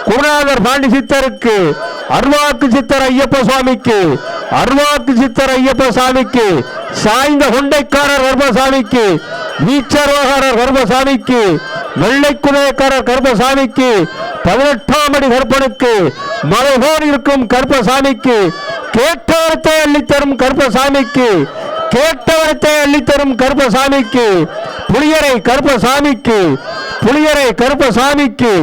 குருநாதர் பாண்டி சித்தருக்கு, அருள்வாக்கு சித்தர் ஐயப்ப சுவாமிக்கு, அருள்வாக்கு சித்தர் ஐயப்ப சாமிக்கு, சாய்ந்த கொண்டைக்காரர் கர்ப்பசாமிக்கு, வீச்சரோகாரர் கர்ப்பசாமிக்கு, வெள்ளை குதிரைக்காரர் கர்ப்பசாமிக்கு, 18ஆம் அடி கற்பனுக்கு, மலை போல் இருக்கும் கர்ப்பசாமிக்கு, கேட்டவரத்தை அள்ளித்தரும் கர்ப்பசாமிக்கு, கேட்டவரத்தை அள்ளித்தரும் கர்ப்பசாமிக்கு, புளியரை கர்ப்பசாமிக்கு, புளியரை கர்ப்பசாமிக்கு.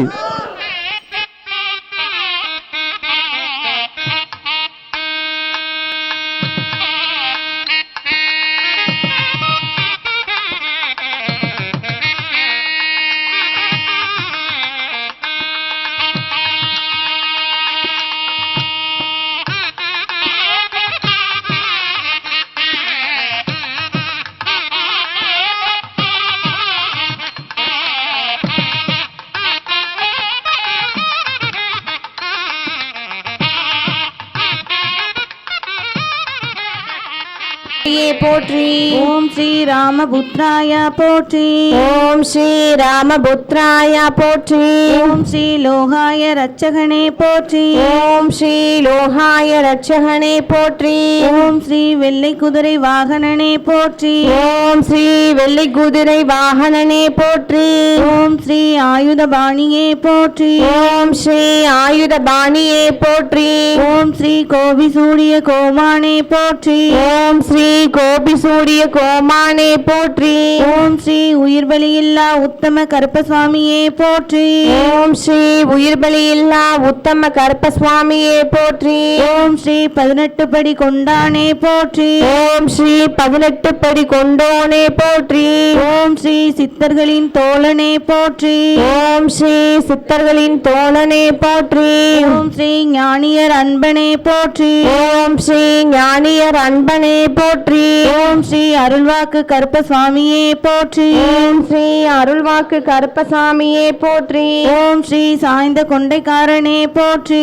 போற்றி. ஓம் ஸ்ரீ ராமபுத்ராய போற்றி. ஓம் ஸ்ரீ ராமபுத்ராய போற்றி. ஓம் ஸ்ரீ லோகாய ரட்சகனே போற்றி. ஓம் ஸ்ரீ லோகாய ரட்சகனே போற்றி. ஓம் ஸ்ரீ வெள்ளை குதிரை வாகனனே போற்றி. ஓம் ஸ்ரீ வெள்ளை குதிரை வாகனனே போற்றி. ஓம் ஸ்ரீ ஆயுதபாணியே போற்றி. ஓம் ஸ்ரீ ஆயுதபாணியே போற்றி. ஓம் ஸ்ரீ கோபிசூடிய கோமானே போற்றி. ஓம் ஸ்ரீ கோபிசூடிய கோமானே போற்றி. ஓம் ஸ்ரீ உயிர்பலியில்லா உத்தம கருப்பசுவாமியே போற்றி. ஓம் ஸ்ரீ உயிர்பலியில்லா உத்தம கருப்பசுவாமியே போற்றி. ஓம் ஸ்ரீ 18 படி கொண்டானே போற்றி. ஓம் ஸ்ரீ 18 படி கொண்டோனே போற்றி. ஓம் ஸ்ரீ சித்தர்களின் தோழனே போற்றி. ஓம் ஸ்ரீ சித்தர்களின் தோழனே போற்றி. ஓம் ஸ்ரீ ஞானியர் அன்பனே போற்றி. ஓம் ஸ்ரீ ஞானியர் அன்பனே போற்றி. ஓம் ஸ்ரீ அருள்வாக்கு கருப்பசுவாமியே போற்றி. ஓம் ஸ்ரீ அருள்வாக்கு கருப்பசாமியே போற்றி. ஓம் ஸ்ரீ சாய்ந்த கொண்டைக்காரனே போற்றி.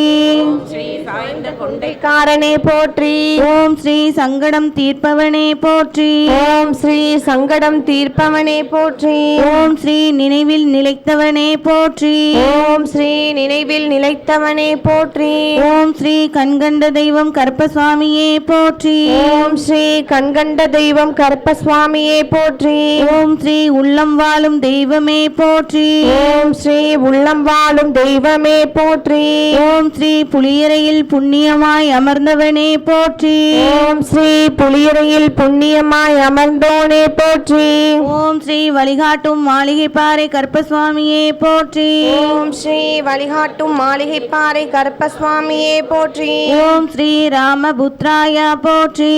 சாய்ந்த கொண்டைக்காரனே போற்றி. ஓம் ஸ்ரீ சங்கடம் தீர்ப்பவனே போற்றி. ஓம் ஸ்ரீ சங்கடம் தீர்ப்பவனே போற்றி. ஓம் ஸ்ரீ நினைவில் நிலைத்தவனே போற்றி. ஓம் ஸ்ரீ நினைவில் நிலைத்தவனே போற்றி. ஓம் ஸ்ரீ கண்கண்ட தெய்வம் கருப்பசுவாமியே போற்றி. ஓம் ஸ்ரீ கண்கண்ட தெய்வம் கருப்பசுவாமியே போற்றி. ஓம் ஸ்ரீ உள்ளம் வாழும் தெய்வமே போற்றி. ஓம் ஸ்ரீ உள்ளம் வாழும் தெய்வமே போற்றி. ஓம் ஸ்ரீ புளியரையில் புண்ணியமாய் அமர்ந்தவனே போற்றி. ஓம் ஸ்ரீ புளியரையில் புண்ணியமாய் அமர்ந்தோனே போற்றி. ஓம் ஸ்ரீ வழிகாட்டும் மாளிகைப்பாறை கருப்பசுவாமியே போற்றி. ஓம் ஸ்ரீ வழிகாட்டும் மாளிகைப்பாறை கருப்பசுவாமியே போற்றி. ஓம் ஸ்ரீ ராமபுத்ராய போற்றி.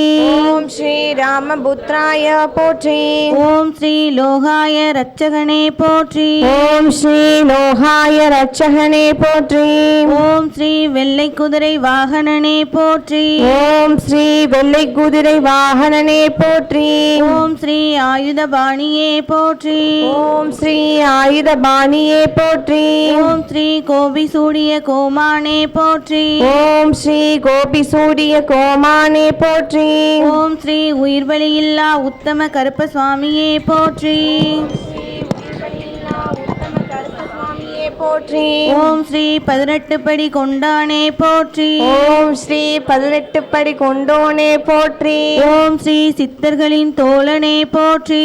ஓம் ஸ்ரீ ராமபுத்ராய போற்றி. ஓம் ஸ்ரீ லோகாய ரட்சகனே போற்றி. ஓம் ஸ்ரீ லோகாய ரட்சகனே போற்றி. ஓம் ஸ்ரீ வெள்ளை குதிரை வாகனனே போற்றி. ஓம் ஸ்ரீ வெள்ளை குதிரை வாகனனே போற்றி. ஓம் ஸ்ரீ ஆயுதபாணியே போற்றி. ஓம் ஸ்ரீ ஆயுதபாணியே போற்றி. ஓம் ஸ்ரீ கோபிசூடிய கோமானே போற்றி. ஓம் ஸ்ரீ கோபிசூடிய கோமானே போற்றி. ஓம் ஸ்ரீ உயிர்பலியில்லா உத்தம கருப்பசுவாமியே போற்றி. போற்றி. ஓம் ஸ்ரீ 18 படி கொண்டானே போற்றி. ஓம் ஸ்ரீ 18 படி கொண்டோனே போற்றி. ஓம் ஸ்ரீ சித்தர்களின் தோழனே போற்றி.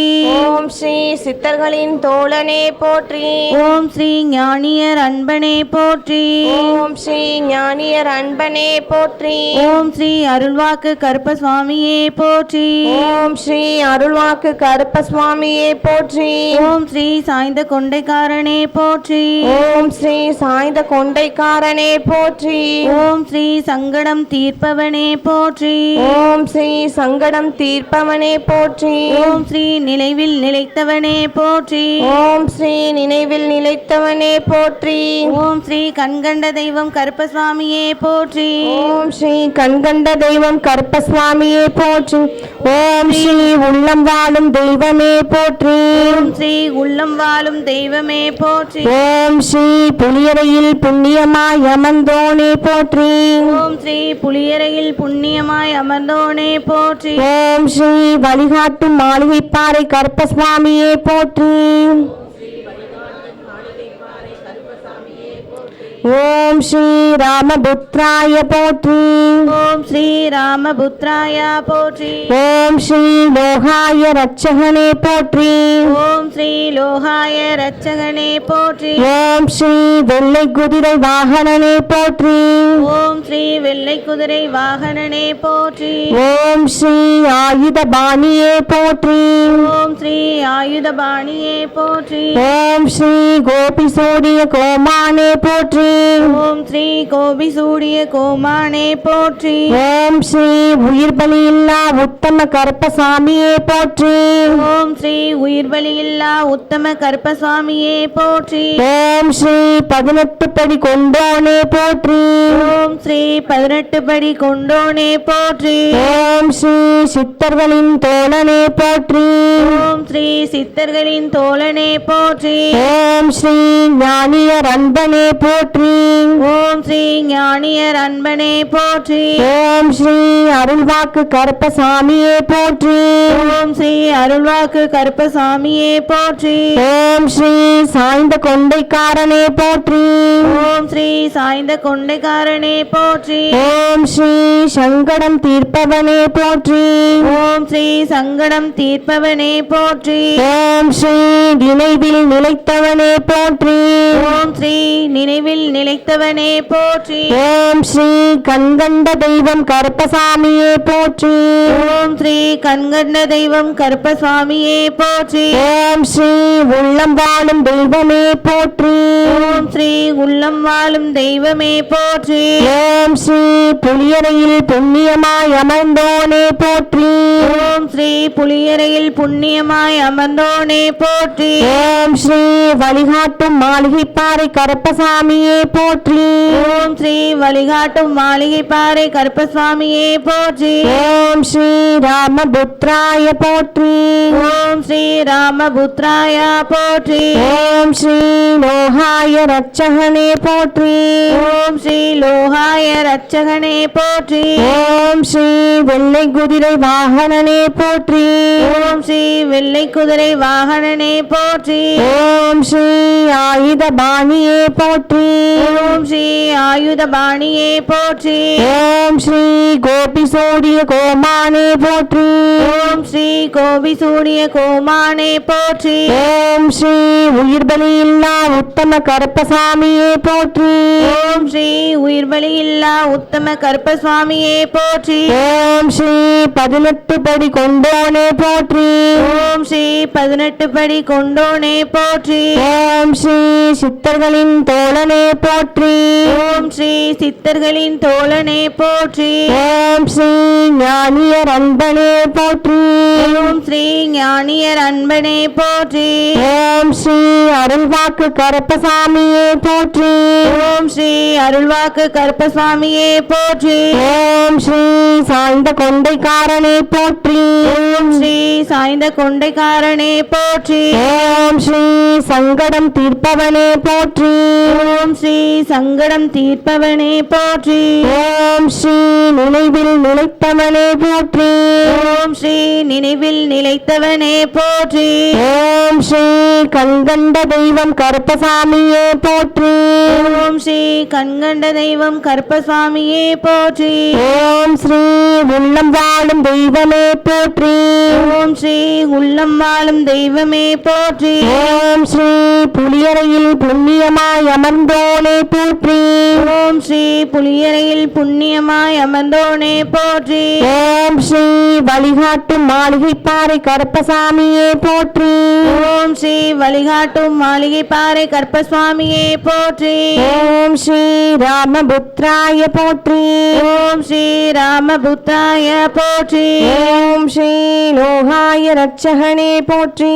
ஓம் ஸ்ரீ சித்தர்களின் தோழனே போற்றி. ஓம் ஸ்ரீ ஞானியர் அன்பனே போற்றி. ஓம் ஸ்ரீ ஞானியர் அன்பனே போற்றி. ஓம் ஸ்ரீ அருள்வாக்கு கருப்பசுவாமியே போற்றி. ஓம் ஸ்ரீ அருள்வாக்கு கருப்பசுவாமியே போற்றி. ஓம் ஸ்ரீ சாய்ந்த கொண்டைக்காரனே போற்றி. ஓம் ஸ்ரீ சாய்ந்த கொண்டைக்காரனே போற்றி. ஓம் ஸ்ரீ சங்கடம் தீர்ப்பவனே போற்றி. ஓம் ஸ்ரீ சங்கடம் தீர்ப்பவனே போற்றி. ஓம் ஸ்ரீ நினைவில் நிலைத்தவனே போற்றி. ஓம் ஸ்ரீ நினைவில் நிலைத்தவனே போற்றி. ஓம் ஸ்ரீ கண்கண்ட தெய்வம் கருப்பசுவாமியே போற்றி. ஓம் ஸ்ரீ கண்கண்ட தெய்வம் கருப்பசுவாமியே போற்றி. ஓம் ஸ்ரீ உள்ளம் வாழும் தெய்வமே போற்றி. ஓம் ஸ்ரீ உள்ளம் வாழும் தெய்வமே போற்றி. ஓம் ஸ்ரீ புளியரையில் புண்ணியமாய் அமர்ந்தோனே போற்றி. ஓம் ஸ்ரீ புளியரையில் புண்ணியமாய் அமர்ந்தோனே போற்றி. ஓம் ஸ்ரீ வழிகாட்டும் மாளிகைப்பாறை கருப்பசுவாமியே போற்றி. ஓம் ஸ்ரீ ராமபுத்ராய போற்றி. ஓம் ஸ்ரீ ராமபுத்ராய போற்றி. ஓம் ஸ்ரீ லோகாய ரட்சகனே போற்றி. ஓம் ஸ்ரீ லோகாய ரட்சகனே போற்றி. ஓம் ஸ்ரீ வெள்ளை குதிரை வாகனனே போற்றி. ஓம் ஸ்ரீ வெள்ளை குதிரை வாகனனே போற்றி. ஓம் ஸ்ரீ ஆயுத பாணியே போற்றி. ஓம் ஸ்ரீ ஆயுதபாணியே போற்றி. ஓம் ஸ்ரீ கோபி சூரிய கோமானே போற்றி. ஓம் ஸ்ரீ கோபி சூடிய கோமானே போற்றி. ஓம் ஸ்ரீ உயிர் பலியில்லா உத்தம கருப்பசாமியே போற்றி. ஓம் ஸ்ரீ உயிர் பலியில்லா உத்தம கருப்பசாமியே போற்றி. ஓம் ஸ்ரீ 18 படி கொண்டோனே போற்றி. ஓம் ஸ்ரீ 18 படி கொண்டோனே போற்றி. ஓம் ஸ்ரீ சித்தர்களின் தோழனே போற்றி. ஓம் ஸ்ரீ சித்தர்களின் தோழனே போற்றி. ஓம் ஸ்ரீ ஞானியர் அன்பனே போற்றி. ஓம் ஸ்ரீ ஞானியர் அன்பனே போற்றி. ஓம் ஸ்ரீ அருள்வாக்கு கருப்பசாமியே போற்றி. ஓம் ஸ்ரீ அருள்வாக்கு கருப்பசாமியே போற்றி. ஓம் ஸ்ரீ சாய்ந்த கொண்டைக்காரனே போற்றி. ஓம் ஸ்ரீ சாய்ந்த கொண்டைக்காரனே போற்றி. ஓம் ஸ்ரீ சங்கடம் தீர்ப்பவனே போற்றி. ஓம் ஸ்ரீ சங்கடம் தீர்ப்பவனே போற்றி. ஓம் ஸ்ரீ நினைவில் நிலைத்தவனே போற்றி. ஓம் ஸ்ரீ நினைவில் நிலைத்தவனே போற்றி. ஓம் ஸ்ரீ கண்கண்ட தெய்வம் கருப்பசாமியே போற்றி. ஓம் ஸ்ரீ கண்கண்ட தெய்வம் கருப்பசாமியே போற்றி. ஓம் ஸ்ரீ உள்ளம் வாழும் தெய்வமே போற்றி. ஓம் ஸ்ரீ உள்ளம் வாழும் தெய்வமே போற்றி. ஓம் ஸ்ரீ புலியரையில் புண்ணியமாய் அமர்ந்தோனே போற்றி. ஓம் ஸ்ரீ புலியரையில் புண்ணியமாய் அமர்ந்தோனே போற்றி. ஓம் ஸ்ரீ வழிகாட்டும் மாளிகைப்பாறை கருப்பசாமியே போற்றி. ஓம் ஸ்ரீ வழிகாட்டும் மாளிகைப்பாறை கருப்பசாமியே போற்றி. ஓம் ஸ்ரீ ராமபுத்ராய போற்றி. ஓம் ஸ்ரீ ராமபுத்ராய போற்றி. ஓம் ஸ்ரீ லோகாய ரட்சகனே போற்றி. ஓம் ஸ்ரீ லோகாய ரட்சகனே போற்றி. ஓம் ஸ்ரீ வெள்ளை குதிரை வாகனனே போற்றி. ஓம் ஸ்ரீ வெள்ளை குதிரை வாகனனே போற்றி. ஓம் ஸ்ரீ ஆயுத பாணியே போற்றி. ஓம் ஸ்ரீ ஆயுதபாணியே போற்றி. ஓம் ஸ்ரீ கோபி சூரிய கோமானே போற்றி. ஓம் ஸ்ரீ கோபி சூரிய கோமானே போற்றி. ஓம் ஸ்ரீ உயிர் பலியில்லா உத்தம கருப்பசாமியே போற்றி. ஓம் ஸ்ரீ உயிர் பலியில்லா உத்தம கருப்பசாமியே போற்றி. ஓம் ஸ்ரீ 18 படி கொண்டோனே போற்றி. ஓம் ஸ்ரீ 18 படி கொண்டோனே போற்றி. ஓம் ஸ்ரீ சித்தர்களின் தோழனே போற்றி. ஓம் ஸ்ரீ சித்தர்களின் தோழனே போற்றி. ஓம் ஸ்ரீ ஞானியர் அன்பனே போற்றி. ஓம் ஸ்ரீ ஞானியர் அன்பனே போற்றி. ஓம் ஸ்ரீ அருள்வாக்கு கருப்பசாமியே போற்றி. ஓம் ஸ்ரீ அருள்வாக்கு கருப்பசாமியே போற்றி. ஓம் ஸ்ரீ சாய்ந்த கொண்டைக்காரனே போற்றி. ஓம் ஸ்ரீ சாய்ந்த கொண்டைக்காரனே போற்றி. ஓம் ஸ்ரீ சங்கடம் தீர்ப்பவனே போற்றி. ஓம் ஸ்ரீ சங்கடம் தீர்ப்பவனே போற்றி. ஓம் ஸ்ரீ நினைவில் நிலைத்தவனே போற்றி. ஓம் ஸ்ரீ நினைவில் நிலைத்தவனே போற்றி. ஓம் ஸ்ரீ கண்கண்ட தெய்வம் கருப்பசாமியே போற்றி. ஓம் ஸ்ரீ கண்கண்ட தெய்வம் கருப்பசாமியே போற்றி. ஓம் ஸ்ரீ உள்ளம் வாழும் தெய்வமே போற்றி. ஓம் ஸ்ரீ உள்ளம் வாழும் தெய்வமே போற்றி. ஓம் ஸ்ரீ புலியரையில் புண்ணியமாய் அமர்ந்தோனே போற்றி. ஓம் ஸ்ரீ புலியரையில் புண்ணியமாய் அமர்ந்தோனே போற்றி. ஓம் ஸ்ரீ வழிகாட்டும் மாளிகைப்பாறை கருப்பசாமியே போற்றி. ஓம் ஸ்ரீ வழிகாட்டும் மாளிகைப்பாறை கருப்பசாமியே போற்றி. ஓம் ஸ்ரீ ராமபுத்ராய போற்றி. ஓம் ஸ்ரீ ராமபுத்ராய போற்றி. ஓம் ஸ்ரீ லோகாய ரட்சகனே போற்றி.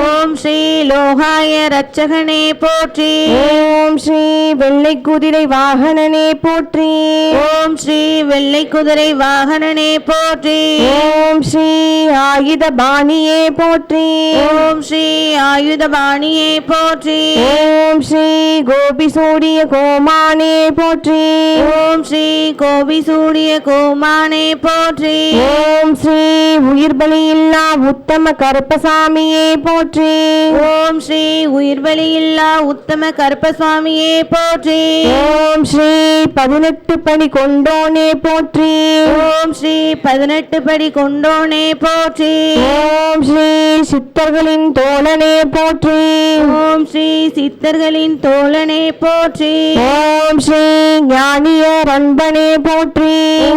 ஓம் ஸ்ரீ லோகாய ரட்சகனே போற்றி. ஓம் ஸ்ரீ வெள்ளை குதிரை வாகனனே போற்றி. ஓம் ஸ்ரீ வெள்ளை குதிரை வாகனனே போற்றி. ஓம் ஸ்ரீ ஆயுத பாணியே போற்றி. ஓம் ஸ்ரீ ஆயுதபாணியே போற்றி. ஓம் ஸ்ரீ கோபி சூடிய கோமானே போற்றி. ஓம் ஸ்ரீ கோபி சூடிய கோமானே போற்றி. ஓம் ஸ்ரீ உயிர் பலியில்லா உத்தம கருப்பசாமியே போற்றி. ஓம் ஸ்ரீ உயிர்வலியில்லா உத்தம கருப்பசாமியே போற்றி. ஓம் ஸ்ரீ 18 படி கொண்டோனே போற்றி. ஓம் ஸ்ரீ 18 படி கொண்டோனே போற்றி. ஓம் ஸ்ரீ சித்தர்களின் தோழனே போற்றி. ஓம் ஸ்ரீ சித்தர்களின் தோழனே போற்றி. ஓம் ஸ்ரீ ஞானியர் அன்பனே போற்றி.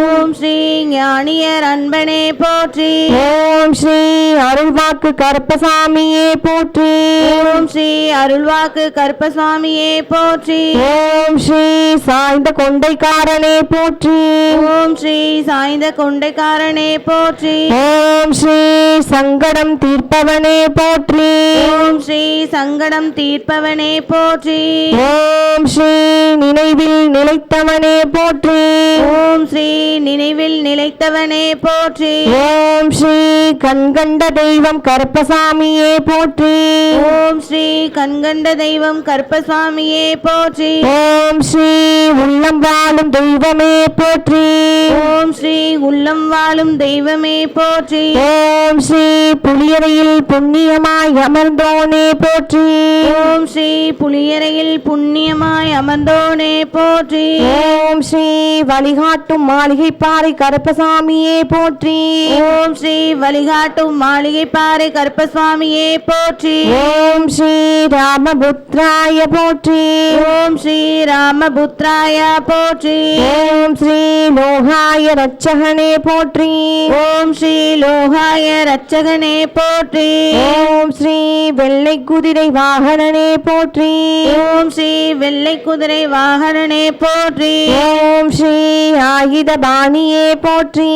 ஓம் ஸ்ரீ ஞானியர் அன்பனே போற்றி. ஓம் ஸ்ரீ அருள்வாக்கு கருப்பசாமியே போற்றி. ஓம் ஸ்ரீ அருள்வாக்கு கருப்பசாமியே போற்றி. ஓம் ஸ்ரீ சாய்ந்த கொண்டைக்காரனே போற்றி. ஓம் ஸ்ரீ சாய்ந்த கொண்டைக்காரனே போற்றி. ஓம் ஸ்ரீ சங்கடம் தீர்ப்பவனே போற்றி. ஓம் ஸ்ரீ சங்கடம் தீர்ப்பவனே போற்றி. ஓம் ஸ்ரீ நினைவில் நிலைத்தவனே போற்றி. ஓம் ஸ்ரீ நினைவில் நிலைத்தவனே போற்றி. ஓம் ஸ்ரீ கண்கண்ட தெய்வம் கருப்பசாமியே போற்றி. ஓம் ஸ்ரீ கண்கண்ட தெய்வம் கருப்பசாமியே போற்றி. ஓம் ஸ்ரீ உள்ளம் வாழும் தெய்வமே போற்றி. ஓம் ஸ்ரீ உள்ளம் வாழும் தெய்வமே போற்றி. ஓம் ஸ்ரீ புலியரையில் புண்ணியமாய் அமர்ந்தோனே போற்றி. ஓம் ஸ்ரீ புலியரையில் புண்ணியமாய் அமர்ந்தோனே போற்றி. ஓம் ஸ்ரீ வழிகாட்டும் மாளிகை பாறை கருப்பசாமியே போற்றி. ஓம் ஸ்ரீ வழிகாட்டும் மாளிகை பாறை கருப்பசாமியே போற்றி. ஓம் ஸ்ரீ ராமபுத்ராய போற்றி. ஓம் ஸ்ரீ ராமபுத்ராய போற்றி. ஓம் ஸ்ரீ லோகாய ரட்சகனே போற்றி. ஓம் ஸ்ரீ லோகாய ரட்சகனே போற்றி. ஓம் ஸ்ரீ வெள்ளை குதிரை வாகனனே போற்றி. ஓம் ஸ்ரீ வெள்ளை குதிரை வாகனனே போற்றி. ஓம் ஸ்ரீ ஆயுத பாணியே போற்றி.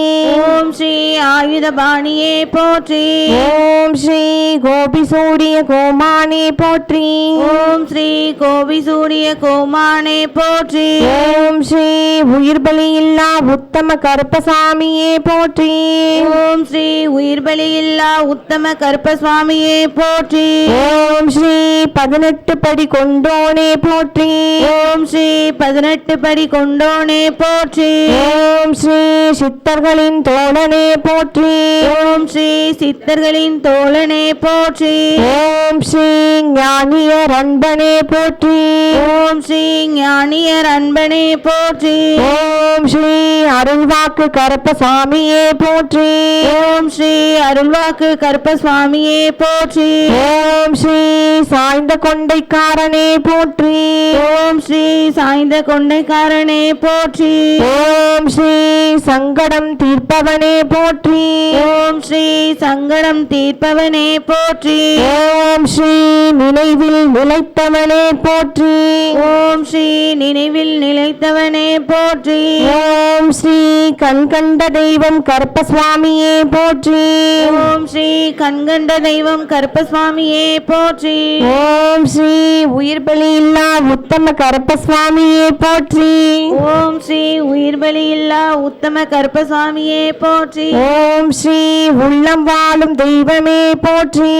ஓம் ஸ்ரீ ஆயுதபாணியே போற்றி. ஓம் ஸ்ரீ கோபி சூடிய கோமானே போற்றி. ஓம் ஸ்ரீ கோபி சூரிய கோமானே போற்றி. ஓம் ஸ்ரீ உயிர் பலியில்லா உத்தம கருப்பசாமியே போற்றி. ஓம் ஸ்ரீ உயிர்பலியில்லா உத்தம கருப்பசுவாமியே போற்றி. ஓம் ஸ்ரீ 18 படி கொண்டோனே போற்றி. ஓம் ஸ்ரீ 18 படி கொண்டோனே போற்றி. ஓம் ஸ்ரீ சித்தர்களின் தோழனே போற்றி. ஓம் ஸ்ரீ சித்தர்களின் தோழனே போற்றி. ஓம் ஸ்ரீ ஞானியர் அன்பனே போற்றி. ஓம் ஸ்ரீ ஞானியர் அன்பனே போற்றி. ஓம் ஸ்ரீ அருள்வாக்கு கருப்பசாமியே போற்றி. ஓம் ஸ்ரீ அருள்வாக்கு கருப்பசுவாமியே போற்றி. ஓம் ஸ்ரீ சாய்ந்த கொண்டைக்காரனே போற்றி. ஓம் ஸ்ரீ சாய்ந்த கொண்டைக்காரனே போற்றி. ஓம் ஸ்ரீ சங்கடம் தீர்ப்பவனே போற்றி. ஓம் ஸ்ரீ சங்கடம் தீர்ப்பவனே போற்றி. ஓம் ஸ்ரீ நினைவில் நிலைத்தவனே போற்றி. ஓம் ஸ்ரீ நினைவில் நிலைத்தவனே போற்றி. ஓம் ஸ்ரீ கண்கண்ட தெய்வம் கருப்பசுவாமியே போற்றி. ஓம் ஸ்ரீ கண்கண்ட தெய்வம் கருப்பசுவாமியே போற்றி. ஓம் ஸ்ரீ உயிர் பலியில்லா உத்தம கருப்பசுவாமியே போற்றி. ஓம் ஸ்ரீ உயிர்பலியில்லா உத்தம கருப்பசுவாமியே போற்றி. ஓம் ஸ்ரீ உள்ளம் வாழும் தெய்வமே போற்றி.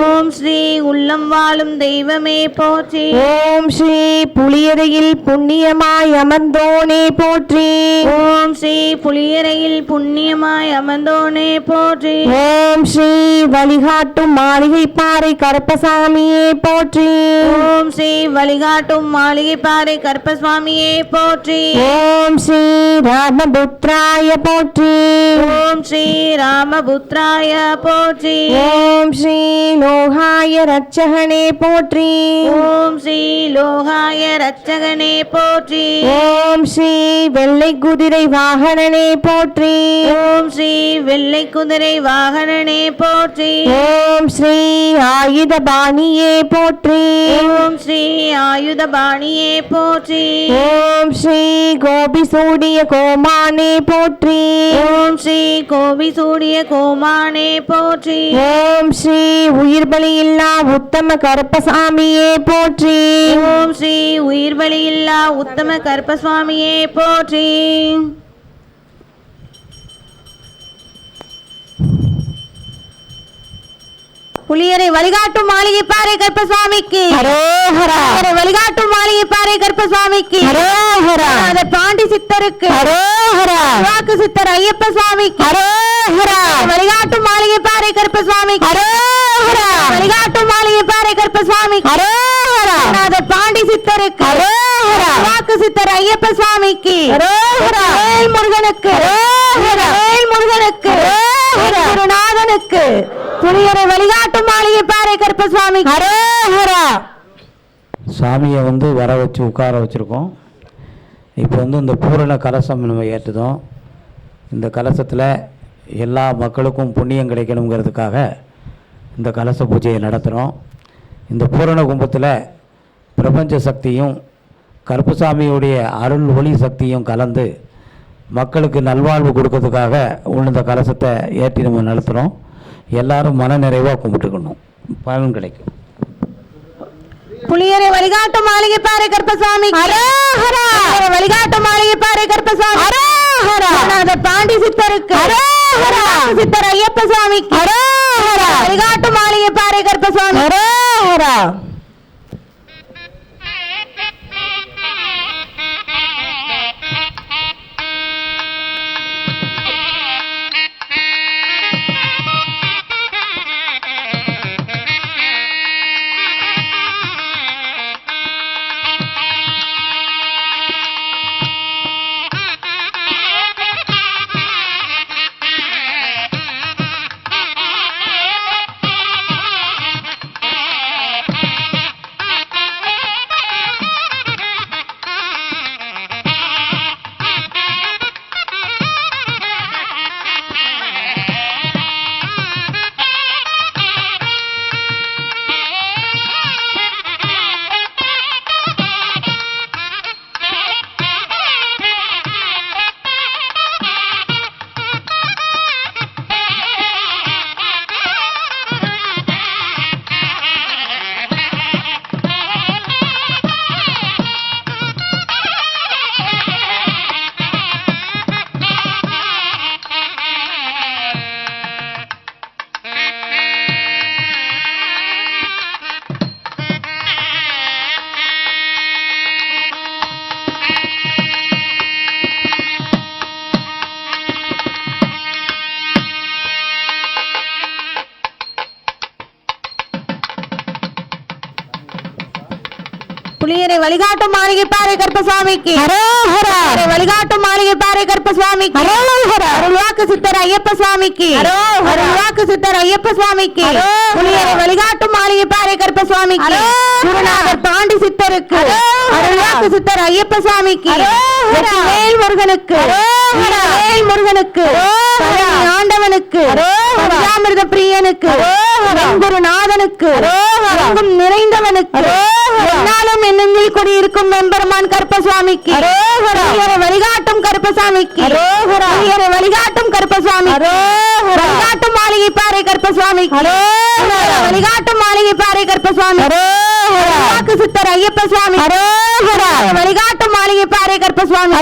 ஓம் ஸ்ரீ உள்ளம் வாழும் தெய்வமே போற்றி. ஓம் ஸ்ரீ புலியரையில் புண்ணியமாய் அமர்ந்தோனே போற்றி. ஓம் ஸ்ரீ புலியரையில் புண்ணியமாய் அமர்ந்தோனே போற்றி. ஓம் ஸ்ரீ வழிகாட்டும் மாளிகை பாறை கருப்பசாமியே போற்றி. ஓம் ஸ்ரீ வழிகாட்டும் மாளிகை பாறை கருப்பசுவாமியே போற்றி. ஓம் ஸ்ரீ ராமபுத்ராய போற்றி. ஓம் ஸ்ரீ ராமபுத்ராய போற்றி. ஓம் ஸ்ரீ லோகாய ரட்சகனே போற்றி. ஓம் ஸ்ரீ லோகாய ரட்சகனே போற்றி. ஓம் ஸ்ரீ வெள்ளை குதிரை வாகனனே போற்றி. ஓம் ஸ்ரீ வெள்ளை குதிரை வாகனனே போற்றி. ஓம் ஸ்ரீ ஆயுத பாணியே போற்றி. ஓம் ஸ்ரீ ஆயுதபாணியே போற்றி. ஓம் ஸ்ரீ கோபி சூடிய கோமானே போற்றி. ஓம் ஸ்ரீ கோபி சூடிய கோமானே போற்றி. ஓம் ஸ்ரீ உயிர் பலியில்லா உத்தம கருப்பசாமியே போற்றி. ஓம் ஸ்ரீ உயிர்பலியில்லா உத்தம கருப்பசுவாமியே போற்றி. புலியரை வழிகாட்டும் மாளிகை பாறை கருப்பசாமிக்கு ஹரோஹரா புலியரை வழிகாட்டும் மாளிகை பாறை கருப்பசாமிக்கு ஹரோஹரா பாண்டி சித்தருக்கு ஹரோஹரா வாக்கு சித்தர் ஐயப்ப சுவாமிக்கு ஹரோஹரா வழிகாட்டும் மாளிகை பாறை கருப்பசாமிக்கு ஹரோஹரா வழிகாட்டும் மாளிகை பாறை கருப்பசாமிக்கு ஹரோஹரா பாண்டி சித்தருக்கு ஹரோஹரா வாக்கு சித்தர் ஐயப்ப சுவாமிக்கு ஹரோஹரா வேல் முருகனுக்கு ஹரோஹரா வேல் முருகனுக்கு ஹரோஹரா குருநாதனுக்கு புலியரை வழிகாட்டும் மாளிகை பாறை கருப்பசாமிக்கு ஹரோஹரா. சாமியை வர வச்சு உட்கார வச்சுருக்கோம். இப்போ இந்த பூரண கலசம் நம்ம ஏற்றுதோம். இந்த கலசத்தில் எல்லா மக்களுக்கும் புண்ணியம் கிடைக்கணுங்கிறதுக்காக இந்த கலச பூஜையை நடத்துகிறோம். இந்த பூரண கும்பத்தில் பிரபஞ்ச சக்தியும் கருப்பசாமியுடைய அருள் ஒளி சக்தியும் கலந்து மக்களுக்கு நல்வாழ்வு கொடுக்கறதுக்காக இந்த கலசத்தை ஏற்றி நம்ம நடத்துகிறோம். எல்லாரும் மன நிறைவாக கும்பிட்டுக்கணும், பலன் கிடைக்கும். புலியரை வழிகாட்டும் மாளிகை பாறை கருப்பசாமி ஹரோஹரா வழிகாட்டும் மாளிகை பாறை கருப்பசாமி ஹரோஹரா பாண்டி சித்தருக்கு ஹரோஹரா சித்தர் ஐயப்ப சுவாமிக்கு ஹரோஹரா வழிகாட்டும் மாளிகை பாறை கருப்பசாமி ஹரோஹரா. புலியரை வழிகாட்டும் மாளிகை பாறை கருப்பசாமிக்கு ஹரோஹரா வழிகாட்டும் மாளிகை பாறை கருப்பசாமிக்கு ஹரோஹரா அருள்வாக்கு சித்தர் ஐயப்ப சுவாமிக்கு அருள்வாக்கு சித்தர் ஐயப்ப சுவாமிக்கு புலியரை வழிகாட்டும் மாளிகை பாறை கருப்பசாமிக்கு குருநாதர் பாண்டி சித்தருக்கு அருள்வாக்கு சித்தர் ஐயப்ப சுவாமிக்கு வேல் முருகனுக்கு வேல் முருகனுக்கு ஆண்டவனுக்கு பஞ்சாமிர்த பிரியனுக்கு குருநாதனுக்கு நிறைந்தவனுக்கு என்னாலும் என்னில் குடியிருக்கும் எம்பெருமான் கருப்பசாமிக்கு வழிகாட்டும் கருப்பசாமிக்கு வழிகாட்டும் கருப்பசாமி வழிகாட்டும் மாளிகை பாறை கருப்பசாமி வழிகாட்டும் மாளிகை பாறை கருப்பசாமி வாக்கு சித்தர் ஐயப்ப சுவாமி வழிகாட்டும் மாளிகை பாறை கருப்பசாமி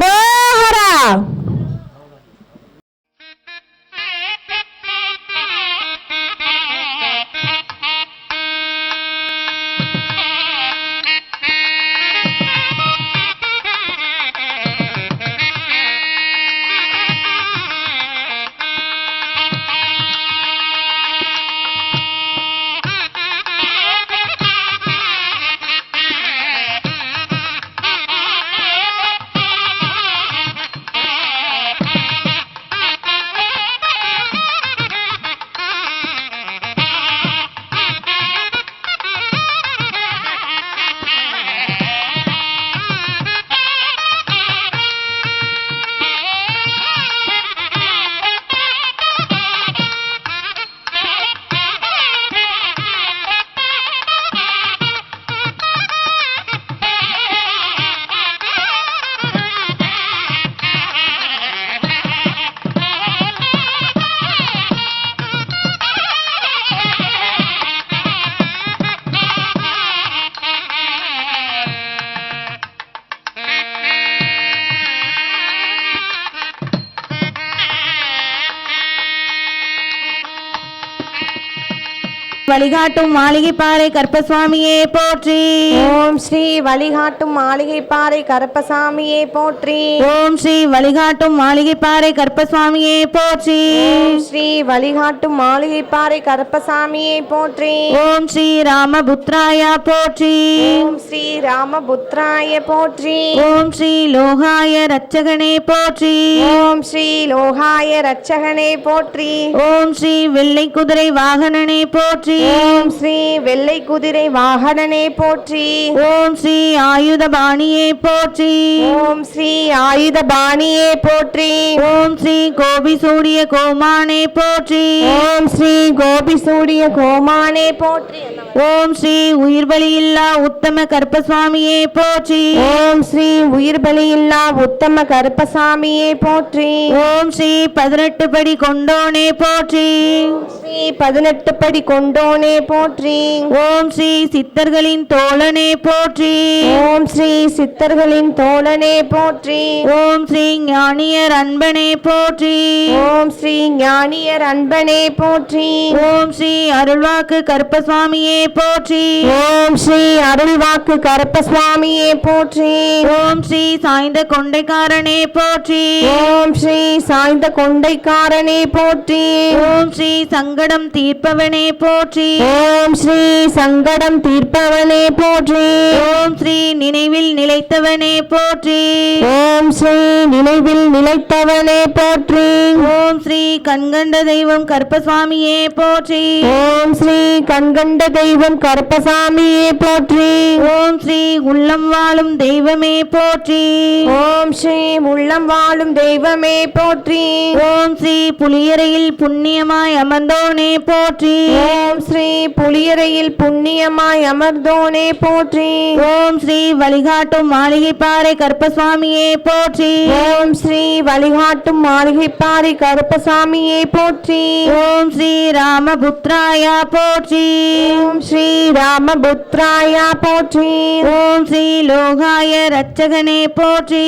வழிகாட்டும் மாளிகைப்பாறை கருப்பசுவாமியே போற்றி. ஓம் ஸ்ரீ வழிகாட்டும் மாளிகைப்பாறை கருப்பசாமியே போற்றி. ஓம் ஸ்ரீ வழிகாட்டும் மாளிகைப்பாறை கருப்பசுவாமியே போற்றி. ஓம் ஸ்ரீ வழிகாட்டும் மாளிகைப்பாறை கருப்பசாமியே போற்றி. ஓம் ஸ்ரீ ராமபுத்ராய போற்றி. ஓம் ஸ்ரீ ராமபுத்ராய போற்றி. ஓம் ஸ்ரீ லோகாய ரட்சகனே போற்றி. ஓம் ஸ்ரீ லோகாய ரட்சகனே போற்றி. ஓம் ஸ்ரீ வெள்ளை குதிரை வாகனனே போற்றி. ஓம் ஸ்ரீ வெள்ளை குதிரை வாகனனே போற்றி. ஓம் ஸ்ரீ ஆயுதபாணியே போற்றி. ஓம் ஸ்ரீ ஆயுதபாணியே போற்றி. ஓம் ஸ்ரீ கோபிசூடிய கோமானே போற்றி. ஓம் ஸ்ரீ கோபிசூடிய கோமானே போற்றி. ஓம் ஸ்ரீ உயிர்பலியில்லா உத்தம கருப்பசுவாமியே போற்றி. ஓம் ஸ்ரீ உயிர்பலியில்லா உத்தம கருப்பசாமியே போற்றி. ஓம் ஸ்ரீ 18 படி கொண்டோனே போற்றி. ஸ்ரீ 18 படி கொண்டோனே போற்றி. ஓம் ஸ்ரீ சித்தர்களின் தோழனே போற்றி. ஓம் ஸ்ரீ சித்தர்களின் தோழனே போற்றி. ஓம் ஸ்ரீ ஞானியர் அன்பனே போற்றி. ஓம் ஸ்ரீ ஞானியர் அன்பனே போற்றி. ஓம் ஸ்ரீ அருள்வாக்கு கருப்பசுவாமியே போற்றி. ஓம் ஸ்ரீ அருள்வாக்கு கருப்பசுவாமியே போற்றி. ஓம் ஸ்ரீ சாய்ந்த கொண்டைக்காரனே போற்றி. ஓம் ஸ்ரீ சாய்ந்த கொண்டைக்காரனே போற்றி. ஓம் ஸ்ரீ சங்கடம் தீர்ப்பவனே போற்றி. ஓம் ஸ்ரீ சங்கடம் தீர்ப்பவனே போற்றி. ஓம் ஸ்ரீ நினைவில் நிலைத்தவனே போற்றி. ஓம் ஸ்ரீ நினைவில் நிலைத்தவனே போற்றி. ஓம் ஸ்ரீ கண்கண்ட தெய்வம் கருப்பசுவாமியே போற்றி. ஓம் ஸ்ரீ கண்கண்ட தெய்வம் கருப்பசாமியே போற்றி. ஓம் ஸ்ரீ உள்ளம் வாழும் தெய்வமே போற்றி. ஓம் ஸ்ரீ உள்ளம் வாழும் தெய்வமே போற்றி. ஓம் ஸ்ரீ புலியரையில் புண்ணியமாய் அமர்ந்தோனே போற்றி. ஓம் ஸ்ரீ புலியரையில் புண்ணியமாய் அமர்ந்தோனே போற்றி. ஓம் ஸ்ரீ வழிகாட்டும் மாளிகைப்பாறை கருப்பசுவாமியே போற்றி. ஓம் ஸ்ரீ வழிகாட்டும் மாளிகைப்பாறை கருப்பசாமியே போற்றி. ஓம் ஸ்ரீ ராமபுத்ராய போற்றி. ஓம் ஸ்ரீ ராமபுத்ராய போற்றி. ஓம் ஸ்ரீ லோகாய ரட்சகனே போற்றி.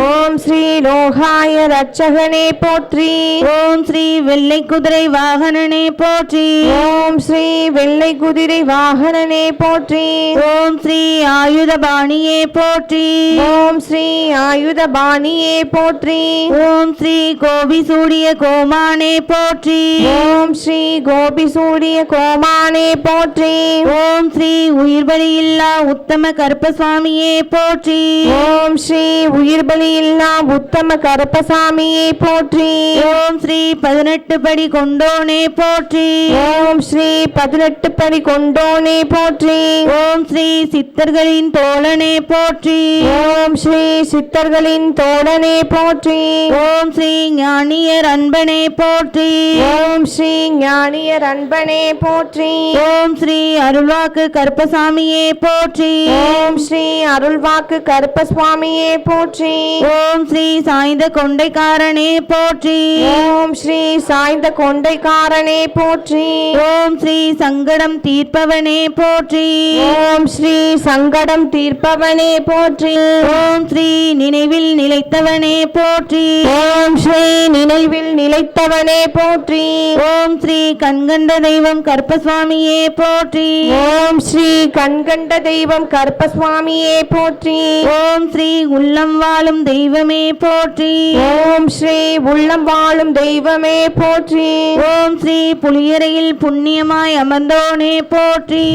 ஓம் ஸ்ரீ லோகாய ரட்சகனே போற்றி. ஓம் ஸ்ரீ வெள்ளை குதிரை வாகனனே போற்றி. ஓம் ஸ்ரீ வெள்ளை குதிரை வாகனனே போற்றி. ஓம் ஸ்ரீ ஆயுதபாணியே போற்றி. ஓம் ஸ்ரீ ஆயுதபாணியே போற்றி. ஓம் ஸ்ரீ கோபிசூடிய கோமானே போற்றி. ஓம் ஸ்ரீ கோபிசூடிய கோமானே போற்றி. ஓம் ஸ்ரீ உயிர்பலியில்லா உத்தம கருப்பசுவாமியே போற்றி. ஓம் ஸ்ரீ உயிர்பலியில்லா உத்தம கருப்பசாமியே போற்றி. ஓம் ஸ்ரீ 18 படி கொண்டோனே போற்றி. ஓம் ஸ்ரீ 18 படி கொண்டோனே போற்றி. ஓம் ஸ்ரீ சித்தர்களின் தோழனே போற்றி. ஓம் ஸ்ரீ சித்தர்களின் தோழனே போற்றி. ஓம் ஸ்ரீ ஞானியர் அன்பனே போற்றி. ஓம் ஸ்ரீ ஞானியர் அன்பனே போற்றி. ஓம் ஸ்ரீ அருள்வாக்கு கருப்பசாமியே போற்றி. ஓம் ஸ்ரீ அருள்வாக்கு கருப்பசுவாமியே போற்றி. ஓம் ஸ்ரீ சாய்ந்த கொண்டைக்காரனே போற்றி. ஓம் ஸ்ரீ சாய்ந்த கொண்டைக்காரனே போற்றி. ஓம் ஸ்ரீ சங்கடம் தீர்ப்பவனே போற்றி. ஓம் ஸ்ரீ சங்கடம் தீர்ப்பவனே போற்றி. ஓம் ஸ்ரீ நினைவில் நிலைத்தவனே போற்றி. ஓம் ஸ்ரீ நினைவில் நிலைத்தவனே போற்றி. ஓம் ஸ்ரீ கண்கண்ட தெய்வம் கருப்பசுவாமியே போற்றி. ஓம் ஸ்ரீ கண்கண்ட தெய்வம் கருப்பசுவாமியே போற்றி. ஓம் ஸ்ரீ உள்ளம் வாழும் தெய்வமே போற்றி. ஓம் ஸ்ரீ உள்ளம் வாழும் தெய்வமே போற்றி. ஓம் ஸ்ரீ புலியரையில் புண்ணியமாய் அமர்ந்தோனே போற்றி.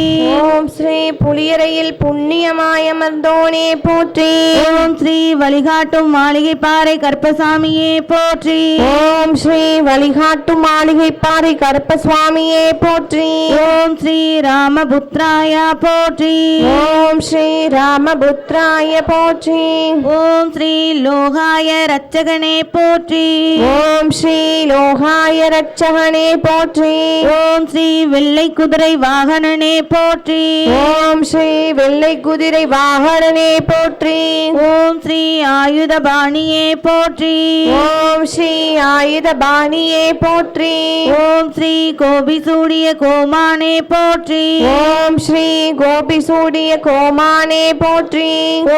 ஓம் ஸ்ரீ புலியரையில் புண்ணியமாய் அமர்ந்தோனே போற்றி. ஓம் ஸ்ரீ வழிகாட்டும் மாளிகைப்பாறை கருப்பசாமியே போற்றி. ஓம் ஸ்ரீ வழிகாட்டும் மாளிகைப்பாறை கருப்பசுவாமியே போற்றி. ஓம் ஸ்ரீ ராமபுத்ராய போற்றி. ஓம் ஸ்ரீ ராமபுத்ராய போற்றி. ஓம் ஸ்ரீ லோகாய ரட்சகனே போற்றி. ஓம் ஸ்ரீ லோகாய ரட்சகனே போற்றி. ஓம் ஸ்ரீ வெள்ளை குதிரை வாகனனே போற்றி. ஓம் ஸ்ரீ வெள்ளை குதிரை வாகனனே போற்றி. ஓம் ஸ்ரீ ஆயுதபாணியே போற்றி. ஓம் ஸ்ரீ ஆயுதபாணியே போற்றி. ஓம் ஸ்ரீ கோபிசூடிய கோமானே போற்றி. ஓம் ஸ்ரீ கோபிசூடிய கோமானே போற்றி.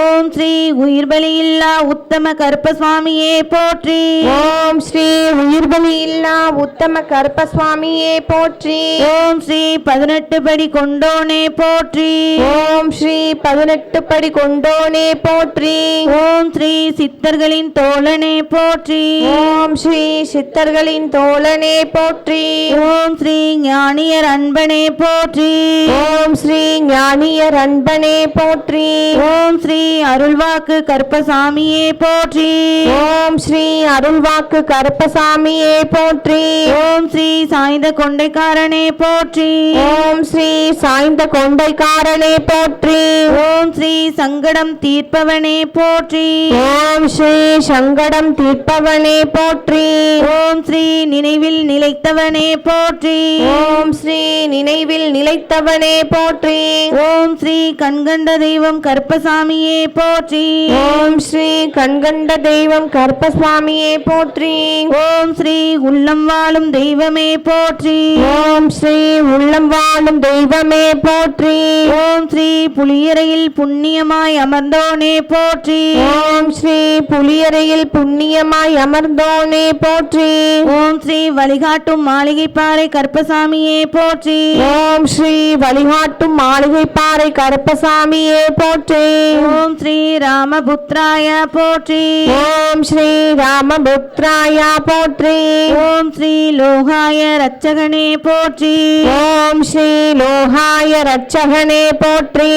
ஓம் ஸ்ரீ உயிர்பலியில்லா உத்தம கருப்பசுவாமியே போற்றி. ஓம் ஸ்ரீ உயிர்பலியில்லா உத்தம கருப்பசுவாமியே போற்றி. ஓம் ஓம் ஸ்ரீ 18 படி கொண்டோனே போற்றி. ஓம் ஸ்ரீ 18 படி கொண்டோனே போற்றி. ஓம் ஸ்ரீ சித்தர்களின் தோழனே போற்றி. ஓம் ஸ்ரீ சித்தர்களின் தோழனே போற்றி. ஓம் ஸ்ரீ ஞானியர் அன்பனே போற்றி. ஓம் ஸ்ரீ ஞானியர் அன்பனே போற்றி. ஓம் ஸ்ரீ அருள்வாக்கு கற்பசாமியே போற்றி. ஓம் ஸ்ரீ அருள்வாக்கு கருப்பசாமியே போற்றி. ஓம் ஸ்ரீ சாய்ந்த கொண்டைக்காரனே போற்றி. ஓம் ஸ்ரீ சாய்ந்த கொண்டைக்காரனே போற்றி. ஓம் ஸ்ரீ சங்கடம் தீர்ப்பவனே போற்றி. ஓம் ஸ்ரீ சங்கடம் தீர்ப்பவனே போற்றி. ஓம் ஸ்ரீ நினைவில் நிலைத்தவனே போற்றி. ஓம் ஸ்ரீ நினைவில் நிலைத்தவனே போற்றி. ஓம் ஸ்ரீ கண்கண்ட தெய்வம் கற்பசாமியே போற்றி. ஓம் ஸ்ரீ கண்கண்ட தெய்வம் கருப்பசாமியே போற்றி. ஓம் ஸ்ரீ உள்ளம் வாழும் தெய்வமே போற்றி. ஓம் ஸ்ரீ உள்ளம் வாழும் தெய்வமே போற்றி. ஓம் ஸ்ரீ புலியரையில் புண்ணியமாய் அமர்ந்தோனே போற்றி. ஓம் ஸ்ரீ புலியரையில் புண்ணியமாய் அமர்ந்தோனே போற்றி. ஓம் ஸ்ரீ வழிகாட்டும் மாளிகைப்பாறை கற்பசாமியே போற்றி. ஓம் ஸ்ரீ வழிகாட்டும் மாளிகைப்பாறை கருப்பசாமியே போற்றி. ஓம் ஸ்ரீ ராமபுத்ராய போற்றி. ஓம் ஸ்ரீ ராமபுத்ராய போற்றி. ஓம் ஸ்ரீ லோகாய ரட்சகனே போற்றி. ஓம் ஸ்ரீ லோகாய ரட்சகனே போற்றி.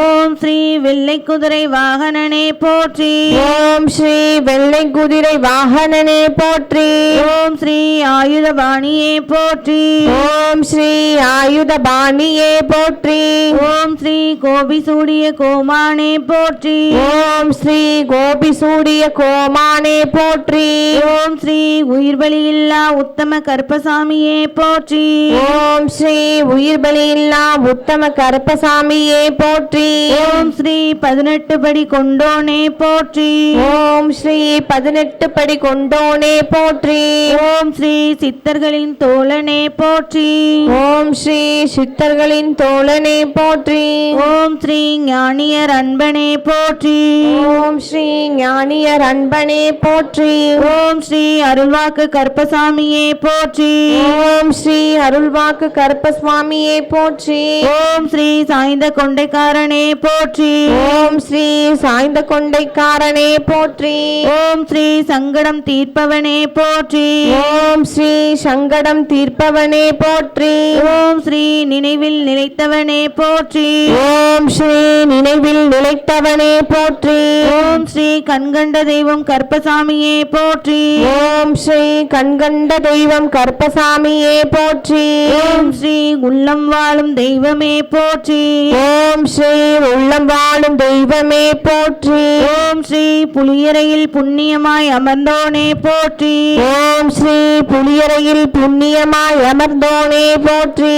ஓம் ஸ்ரீ வெள்ளை குதிரை வாகனனே போற்றி. ஓம் ஸ்ரீ வெள்ளை குதிரை வாகனனே போற்றி. ஓம் ஸ்ரீ ஆயுதபாணியே போற்றி. ஓம் ஸ்ரீ ஆயுதபாணியே போற்றி. ஓம் ஸ்ரீ கோபிசூடிய கோமானே போற்றி. ஓம் ஸ்ரீ கோபிசூடிய கோமானே போற்றி. ஓம் ஸ்ரீ உயிர்பலியில்லா உத்தம கற்பசாமியே போற்றி. ஓம் ஸ்ரீ உயிர்பலியில்லா உத்தம கருப்பசாமியே போற்றி. ஓம் ஸ்ரீ 18 படி கொண்டோனே போற்றி. ஓம் ஸ்ரீ 18 படி கொண்டோனே போற்றி. ஓம் ஸ்ரீ சித்தர்களின் தோழனே போற்றி. ஓம் ஸ்ரீ சித்தர்களின் தோழனே போற்றி. ஓம் ஸ்ரீ ஞானியர் அன்பனே போற்றி. ஓம் ஸ்ரீ ஞானியர் அன்பனே போற்றி. ஓம் ஸ்ரீ அருள்வாக்கு கற்பசாமியே போற்றி. ஓம் ஸ்ரீ அருள்வாக்கு கருப்பசாமியே போற்றி. ஓம் ஸ்ரீ சாய்ந்த கொண்டைக்காரனே போற்றி. ஓம் ஸ்ரீ சாய்ந்த கொண்டைக்காரனே போற்றி. ஓம் ஸ்ரீ சங்கடம் தீர்ப்பவனே போற்றி. ஓம் ஸ்ரீ சங்கடம் தீர்ப்பவனே போற்றி. ஓம் ஸ்ரீ நினைவில் நிலைத்தவனே போற்றி. ஓம் ஸ்ரீ நினைவில் நிலைத்தவனே போற்றி. ஓம் ஸ்ரீ கண்கண்ட தெய்வம் கற்பசாமியே போற்றி. ஓம் ஸ்ரீ கண்கண்ட தெய்வம் கருப்பசாமியே போற்றி. ஓம் ஸ்ரீ உள்ளம் வாழும் தெய்வமே போற்றி. ஓம் ஸ்ரீ உள்ளம் வாழும் தெய்வமே போற்றி. ஓம் ஸ்ரீ புலியரையில் புண்ணியமாய் அமர்ந்தோனே போற்றி. ஓம் ஸ்ரீ புலியரையில் புண்ணியமாய் அமர்ந்தோனே போற்றி.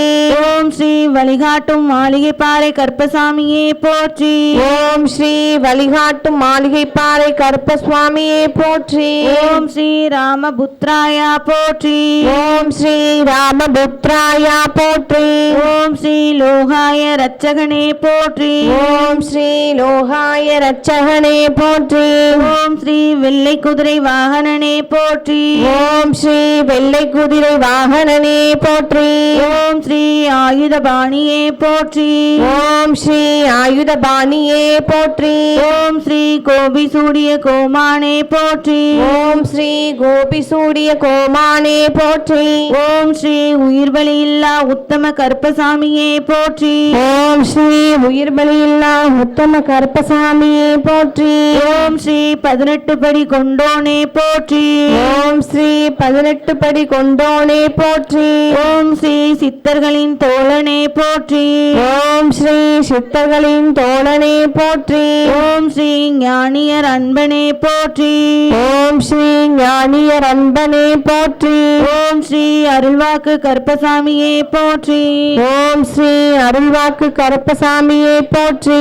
ஓம் ஸ்ரீ வழிகாட்டும் மாளிகைப்பாறை கற்பசாமியே போற்றி. ஓம் ஸ்ரீ வழிகாட்டும் மாளிகைப்பாறை கருப்பசாமியே போற்றி. ஓம் ஸ்ரீ ராமபுத்ராய போற்றி. ஓம் ஸ்ரீ ராமபுத்ராய போற்றி. ஓம் ஸ்ரீ லோகாய ரட்சகனே போற்றி. ஓம் ஸ்ரீ லோகாய ரட்சகனே போற்றி. ஓம் ஸ்ரீ வெள்ளை குதிரை வாகனனே போற்றி. ஓம் ஸ்ரீ வெள்ளை குதிரை வாகனனே போற்றி. ஓம் ஸ்ரீ ஆயுதபாணியே போற்றி. ஓம் ஸ்ரீ ஆயுதபாணியே போற்றி. ஓம் ஸ்ரீ கோபிசூடிய கோமானே போற்றி. ஓம் ஸ்ரீ கோபிசூடிய கோமானே போற்றி. ஓம் ஸ்ரீ உயிர்பலியில்லா உத்தம கற்பசாமியே போற்றி. ஓம் ஸ்ரீ உயிர்பலியில்லா உத்தம கருப்பசாமியே போற்றி. ஓம் ஸ்ரீ 18 படி கொண்டோனே போற்றி. ஓம் ஸ்ரீ 18 படி கொண்டோனே போற்றி. ஓம் ஸ்ரீ சித்தர்களின் தோழனே போற்றி. ஓம் ஸ்ரீ சித்தர்களின் தோழனே போற்றி. ஓம் ஸ்ரீ ஞானியர் அன்பனே போற்றி. ஓம் ஸ்ரீ ஞானியர் அன்பனே போற்றி. ஓம் ஸ்ரீ அருள்வாக்கு கற்பசாமியே போற்றி. ஓம் ஸ்ரீ அருள்வாக்கு கருப்பசாமியே போற்றி.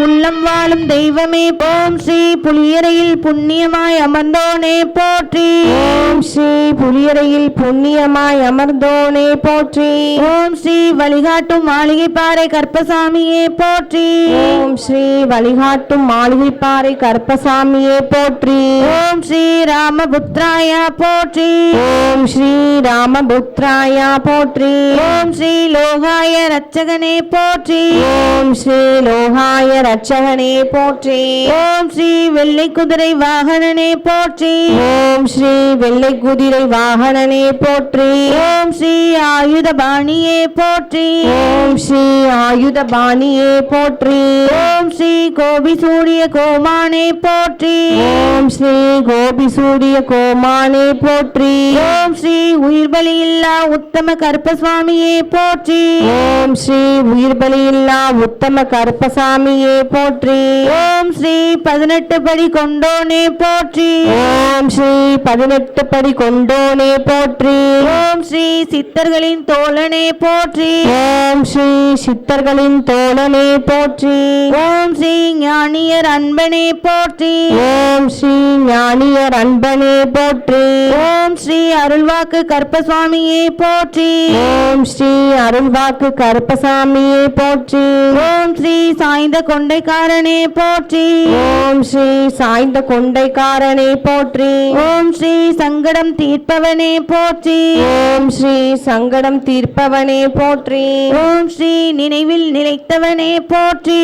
உள்ளம் வாழும் தெய்வமே ஓம் ஸ்ரீ புலியரையில் புண்ணியமாய் அமர்ந்தோனே போற்றி ஓம் ஸ்ரீ புலியரையில் புண்ணியமாய் அமர்ந்தோனே போற்றி ஓம் ஸ்ரீ வழிகாட்டும் மாளிகைப்பாறை கற்பசாமியே போற்றி ஓம் ஸ்ரீ வழிகாட்டும் மாளிகைப்பாறை கற்பசாமியே போற்றி ஓம் ஸ்ரீ ராமபுத்ராய போற்றி ஓம் ஸ்ரீ ராமபுத்ராயா போற்றி ஓம் ஸ்ரீ லோகாய ரட்சகனே போற்றி ஓம் ஸ்ரீ லோகாய ரட்சகனே போற்றி ஓம் ஸ்ரீ வெள்ளை குதிரை வாகனனே போற்றி ஓம் ஸ்ரீ வெள்ளை குதிரை வாகனனே போற்றி ஓம் ஸ்ரீ ஆயுத பாணியே போற்றி ஓம் ஸ்ரீ ஆயுத பாணியே போற்றி ஓம் ஸ்ரீ கோபி சூரிய கோமானே போற்றி ஓம் ஸ்ரீ கோபி சூரிய கோமானே போற்றி ஓம் ஸ்ரீ உயிர்பலி இல்லா உத்தம கருப்பசுவாமியே போற்றி ஓம் ஸ்ரீ உயிர்பலியில்லா உத்தம கருப்பசாமியே போற்றி ஓம் ஸ்ரீ 18 படி கொண்டோனே போற்றி ஓம் ஸ்ரீ 18 படி கொண்டோனே போற்றி ஓம் ஸ்ரீ சித்தர்களின் தோழனே போற்றி ஓம் ஸ்ரீ சித்தர்களின் தோழனே போற்றி ஓம் ஸ்ரீ ஞானியர் அன்பனே போற்றி ஓம் ஸ்ரீ ஞானியர் அன்பனே போற்றி ஓம் ஸ்ரீ அருள்வாக்கு கற்பசுவாமியே போற்றி ஓம் ஸ்ரீ அருள்வாக்கு கருப்பசாமியே போற்றி ஓம் ஸ்ரீ சாய்ந்த கொண்டைக்காரனே போற்றி ஓம் ஸ்ரீ சாய்ந்த கொண்டைக்காரனே போற்றி ஓம் ஸ்ரீ சங்கடம் தீர்ப்பவனே போற்றி ஓம் ஸ்ரீ சங்கடம் தீர்ப்பவனே போற்றி ஓம் ஸ்ரீ நினைவில் நிலைத்தவனே போற்றி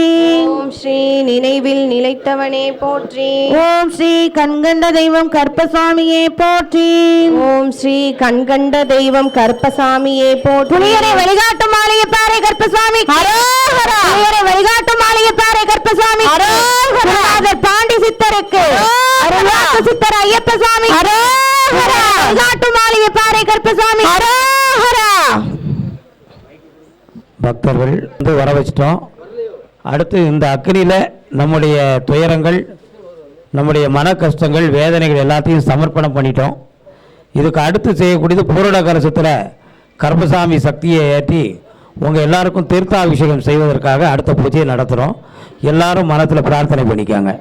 ஓம் ஸ்ரீ நினைவில் நிலைத்தவனே போற்றி ஓம் ஸ்ரீ கண்கண்ட தெய்வம் கற்பசுவாமியே போற்றி ஓம் ஸ்ரீ கண்கண்ட தெய்வம் கருப்பசாமியே போற்றி புலியரை வழிகாட்டும் மாளிகைப்பாறை கற்பசுவாமி அரோகரா! புலியரை வழிகாட்டும் மாளிகைப்பாறை கற்பசுவாமி அரோகரா! பாண்டி சித்தருக்கு அருள்வாக்கு சித்தர் ஐயப்ப சுவாமி வழிகாட்டும் மாளிகைப்பாறை கற்பசுவாமி பக்தர்கள் வந்து வர வச்சிட்டோம். அடுத்து இந்த அக்னியில் நம்முடைய துயரங்கள், நம்முடைய மன கஷ்டங்கள், வேதனைகள் எல்லாத்தையும் சமர்ப்பணம் பண்ணிட்டோம். இதுக்கு அடுத்து செய்யக்கூடியது பூரண கலசத்தில் கருப்பசாமி சக்தியை ஏற்றி உங்கள் எல்லாருக்கும் தீர்த்தாபிஷேகம் செய்வதற்காக அடுத்த பூஜையை நடத்துகிறோம். எல்லாரும் மனத்தில் பிரார்த்தனை பண்ணிக்காங்க.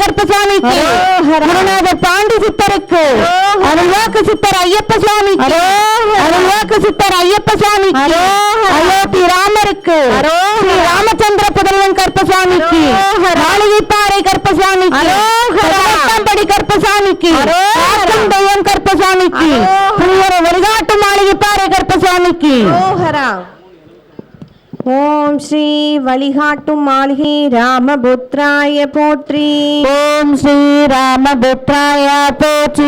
கற்பசுவாமிக்கு குருநாதர் பாண்டி சித்தருக்கு அருள்வாக்கு சித்தர் ஐயப்ப சுவாமிக்கு அருள்வாக்கு சித்தர் ஐயப்ப சுவாமிக்கு அயோத்தி ராமருக்கு ஸ்ரீ ராமச்சந்திர புதல்வன் கற்பசுவாமிக்கு மாளிகைப்பாறை கற்பசுவாமிக்கு படி கற்பசுவாமிக்கு தெய்வம் கற்பசுவாமிக்கு புலியரை வழிகாட்டு மாளிகைப்பாறை கற்பசுவாமிக்கு ஓம் ஸ்ரீ வழிகாட்டும் மாளிகை ராமபுத்ராய போற்றி ஓம் ஸ்ரீ ராமபுத்ராய போற்றி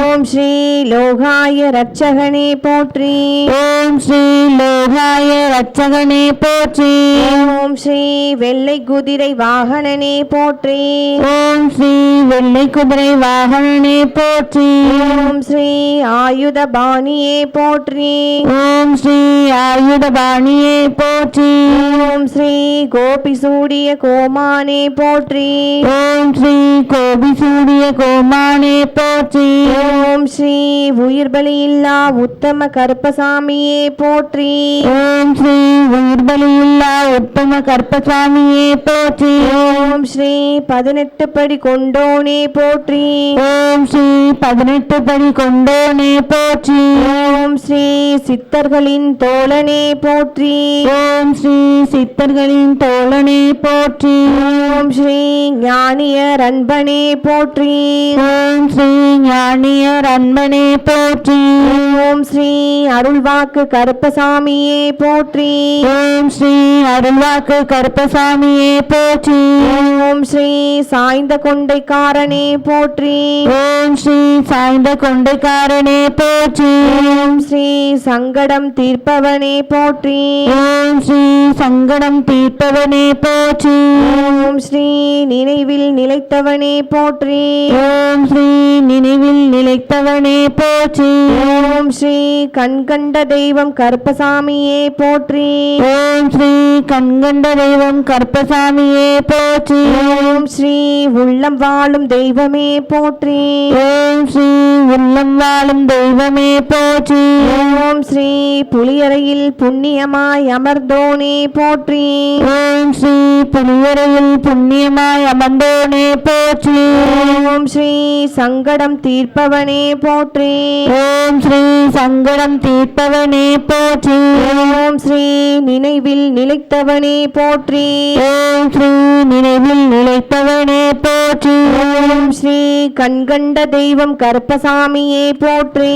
ஓம் ஸ்ரீ லோகாய ரட்சகனே போற்றி ஓம் ஸ்ரீ லோகாய ரட்சகனே போற்றி ஓம் ஸ்ரீ வெள்ளை குதிரை வாகனனே போற்றி ஓம் ஸ்ரீ வெள்ளை குதிரை வாகனனே போற்றி ஓம் ஸ்ரீ ஆயுத பாணியே போற்றி ஓம் ஸ்ரீ ஆயுத பாணியே போற்றி ஓம் ஸ்ரீ கோபி சூடிய கோமானே போற்றி ஓம் ஸ்ரீ கோபி சூடிய கோமானே போற்றி ஓம் ஸ்ரீ உயிர்பலி இல்லா உத்தம கருப்பசாமியே போற்றி ஓம் ஸ்ரீ உயிர்பலி இல்லா உத்தம கற்பசாமியே போற்றி ஓம் ஸ்ரீ 18 படி கொண்டோனே போற்றி ஓம் ஸ்ரீ 18 படி கொண்டோனே போற்றி ஓம் ஸ்ரீ சித்தர்களின் தோழனே போற்றி ஓம் ஸ்ரீ சித்தர்களின் தோழனே போற்றி ஓம் ஸ்ரீ ஞானியர் அன்பனே போற்றி ஓம் ஸ்ரீ ஞானியர் அன்பனே போற்றி. ஓம் ஸ்ரீ அருள்வாக்கு கருப்பசாமியே போற்றி. ஓம் ஸ்ரீ அருள்வாக்கு கருப்பசாமியே போற்றி. ஓம் ஸ்ரீ சாய்ந்த கொண்டைக்காரனே போற்றி. ஓம் ஸ்ரீ சாய்ந்த கொண்டைக்காரனே போற்றி. ஓம் ஸ்ரீ சங்கடம் தீர்ப்பவனே போற்றி. ஓம் ஸ்ரீ சங்கடம் தீர்ப்பவனே போற்றி. ஓம் ஸ்ரீ நினைவில் நிலைத்தவனே போற்றி. ஓம் ஸ்ரீ நினைவில் நிலைத்தவனே போற்றி. ஓம் ஸ்ரீ கண்கண்ட தெய்வம் கருப்பசாமியே போற்றி. ஓம் ஸ்ரீ கண்கண்ட தெய்வம் கருப்பசாமியே போற்றி. ஓம் ஸ்ரீ உள்ளம் வாழும் தெய்வமே போற்றி. ஓம் ஸ்ரீ உள்ளம் வாழும் தெய்வமே போற்றி. ஓம் ஸ்ரீ புலியறையில் புண்ணியமாய் அமர்ந்தோனே போற்றி. ஓம் ஸ்ரீ புலியறையில் புண்ணியமாய் அமர்ந்தோனே போற்றி. ஓம் ஸ்ரீ சங்கடம் தீர்ப்பவனே போற்றி. ஓம் ஸ்ரீ சங்கடம் தீர்ப்பவனே போற்றி. ஓம் ஸ்ரீ நினைவில் நிலைத்தவனே போற்றி. ஓம் ஸ்ரீ நினைவில் நிலைத்தவனே போற்றி. ஓம் ஸ்ரீ கண்கண்ட தெய்வம் கருப்பசாமியே போற்றி.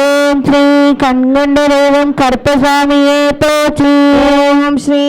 ஓம் ஸ்ரீ கண்கண்ட தெய்வம் கருப்பசாமியே போற்றி. ஓம் ஸ்ரீ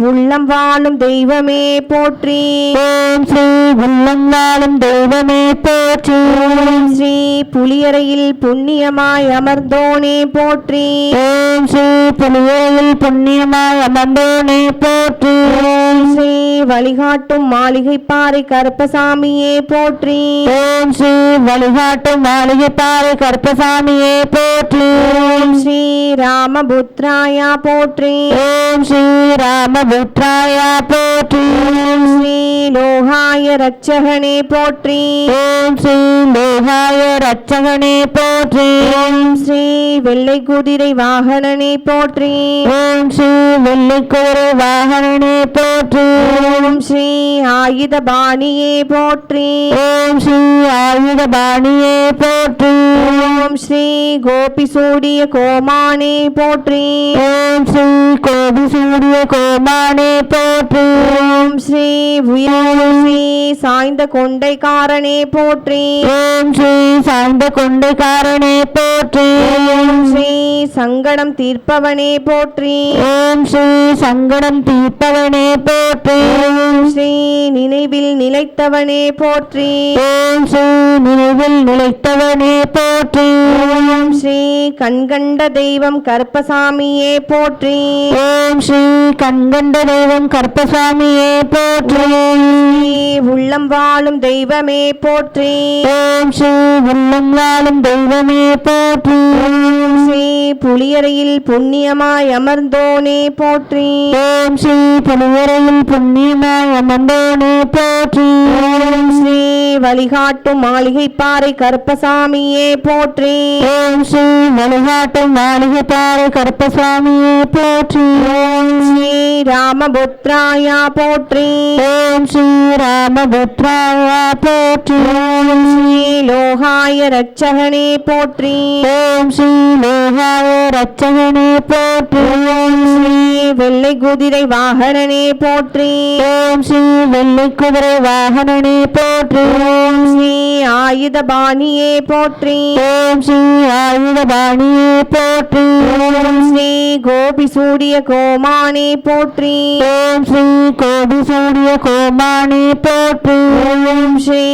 உள்ளம் வாழும் தெய்வமே போற்றி. ஓம் ஸ்ரீ உள்ளம் வாழும் தெய்வமே போற்றி. ஓம் ஸ்ரீ புலியறையில் புண்ணியமாய் அமர்ந்தோனே போற்றி. ஓம் ஸ்ரீ புலியறையில் புண்ணியமாய் அமர்ந்தோனே போற்றி. ஓம் ஸ்ரீ வழிகாட்டும் மாளிகைப்பாறை கருப்பசாமியே போற்றி. ஓம் ஸ்ரீ வழிகாட்டும் மாளிகைப்பாறை கருப்பசாமியே போற்றி. ஓம் ஸ்ரீ ராமபுத்ராயா போற்றி. ஓம் ஸ்ரீ ராமபுத்ராயா போற்றி. ஓம் ஸ்ரீ லோகாய ரட்சகனே போற்றி. ஓம் ஸ்ரீ லோகாய ரட்சகனே போற்றி. ஓம் ஸ்ரீ வெள்ளை குதிரை வாகனனே போற்றி. ஓம் ஸ்ரீ வெள்ளிக்குதிரை வாகனனே போற்றி. ஓம் ஸ்ரீ ஆயுதபாணியே போற்றி. ஓம் ஸ்ரீ ஆயுதபாணியே போற்றி. ஓம் ஸ்ரீ கோபி சூடிய கோமானே போற்றி. ஓம் ஸ்ரீ கோபி சூரிய கோமானே போற்றி. ஓம் ஸ்ரீ ஸ்ரீ சாய்ந்த கொண்டைக்காரனே போற்றி. ஓம் ஸ்ரீ சாய்ந்த கொண்டைக்காரனே போற்றி. ஓம் ஸ்ரீ சங்கடம் தீர்ப்பவனே போற்றி. ஓம் ஸ்ரீ சங்கடம் தீர்ப்பவனே போற்றி. ஓம் ஸ்ரீ நினைவில் நிலைத்தவனே போற்றி. ஓம் ஸ்ரீ நினைவில் நிலைத்தவனே போற்றி. ஓம் ஸ்ரீ கண்கண்ட தெய்வம் கருப்பசாமியே போற்றி. ஓம் ஸ்ரீ கண்கண்ட தெய்வம் கருப்பசாமியே போற்றி. ஸ்ரீ உள்ளம் வாழும் தெய்வமே போற்றி. ஓம் ஸ்ரீ உள்ளம் வாழும் தெய்வமே போற்றி. ஓம் ஸ்ரீ புலியறையில் புண்ணியமாய் அமர்ந்தோனே போற்றி. ஓம் ஸ்ரீ புலியறையில் புண்ணியமாய் அமர்ந்தோனே போற்றி. ஓம் ஸ்ரீ வழிகாட்டும் மாளிகைப்பாறை கருப்பசாமியே போற்றி. ஓம் ஸ்ரீ வழிகாட்டும் மாளிகைப்பாறை கருப்பசாமியே போற்றி. ஓம் ஸ்ரீ ராமபுத்ராயா போற்றி. ஓம் ஸ்ரீ ராமபுத்ராயா போற்றி. ஓம் ஸ்ரீ லோகாய ரட்சகனே போற்றி. ஓம் ஸ்ரீ லோகாய ரட்சகனே போற்றி. ஓம் ஸ்ரீ வெள்ளை குதிரை வாகனனே போற்றி. ஓம் ஸ்ரீ வெள்ளிக்குதிரை வாகனனே போற்றி. ஓம் ஸ்ரீ ஆயுதபாணியே போற்றி. ஓம் ஸ்ரீ ஆயுதபாணியே போற்றி. ஓம் ஸ்ரீ கோபி சூடிய கோமானே போற்றி. ஓம் ஸ்ரீ கோபி சூரிய கோமானே போற்றி. ஓம் ஸ்ரீ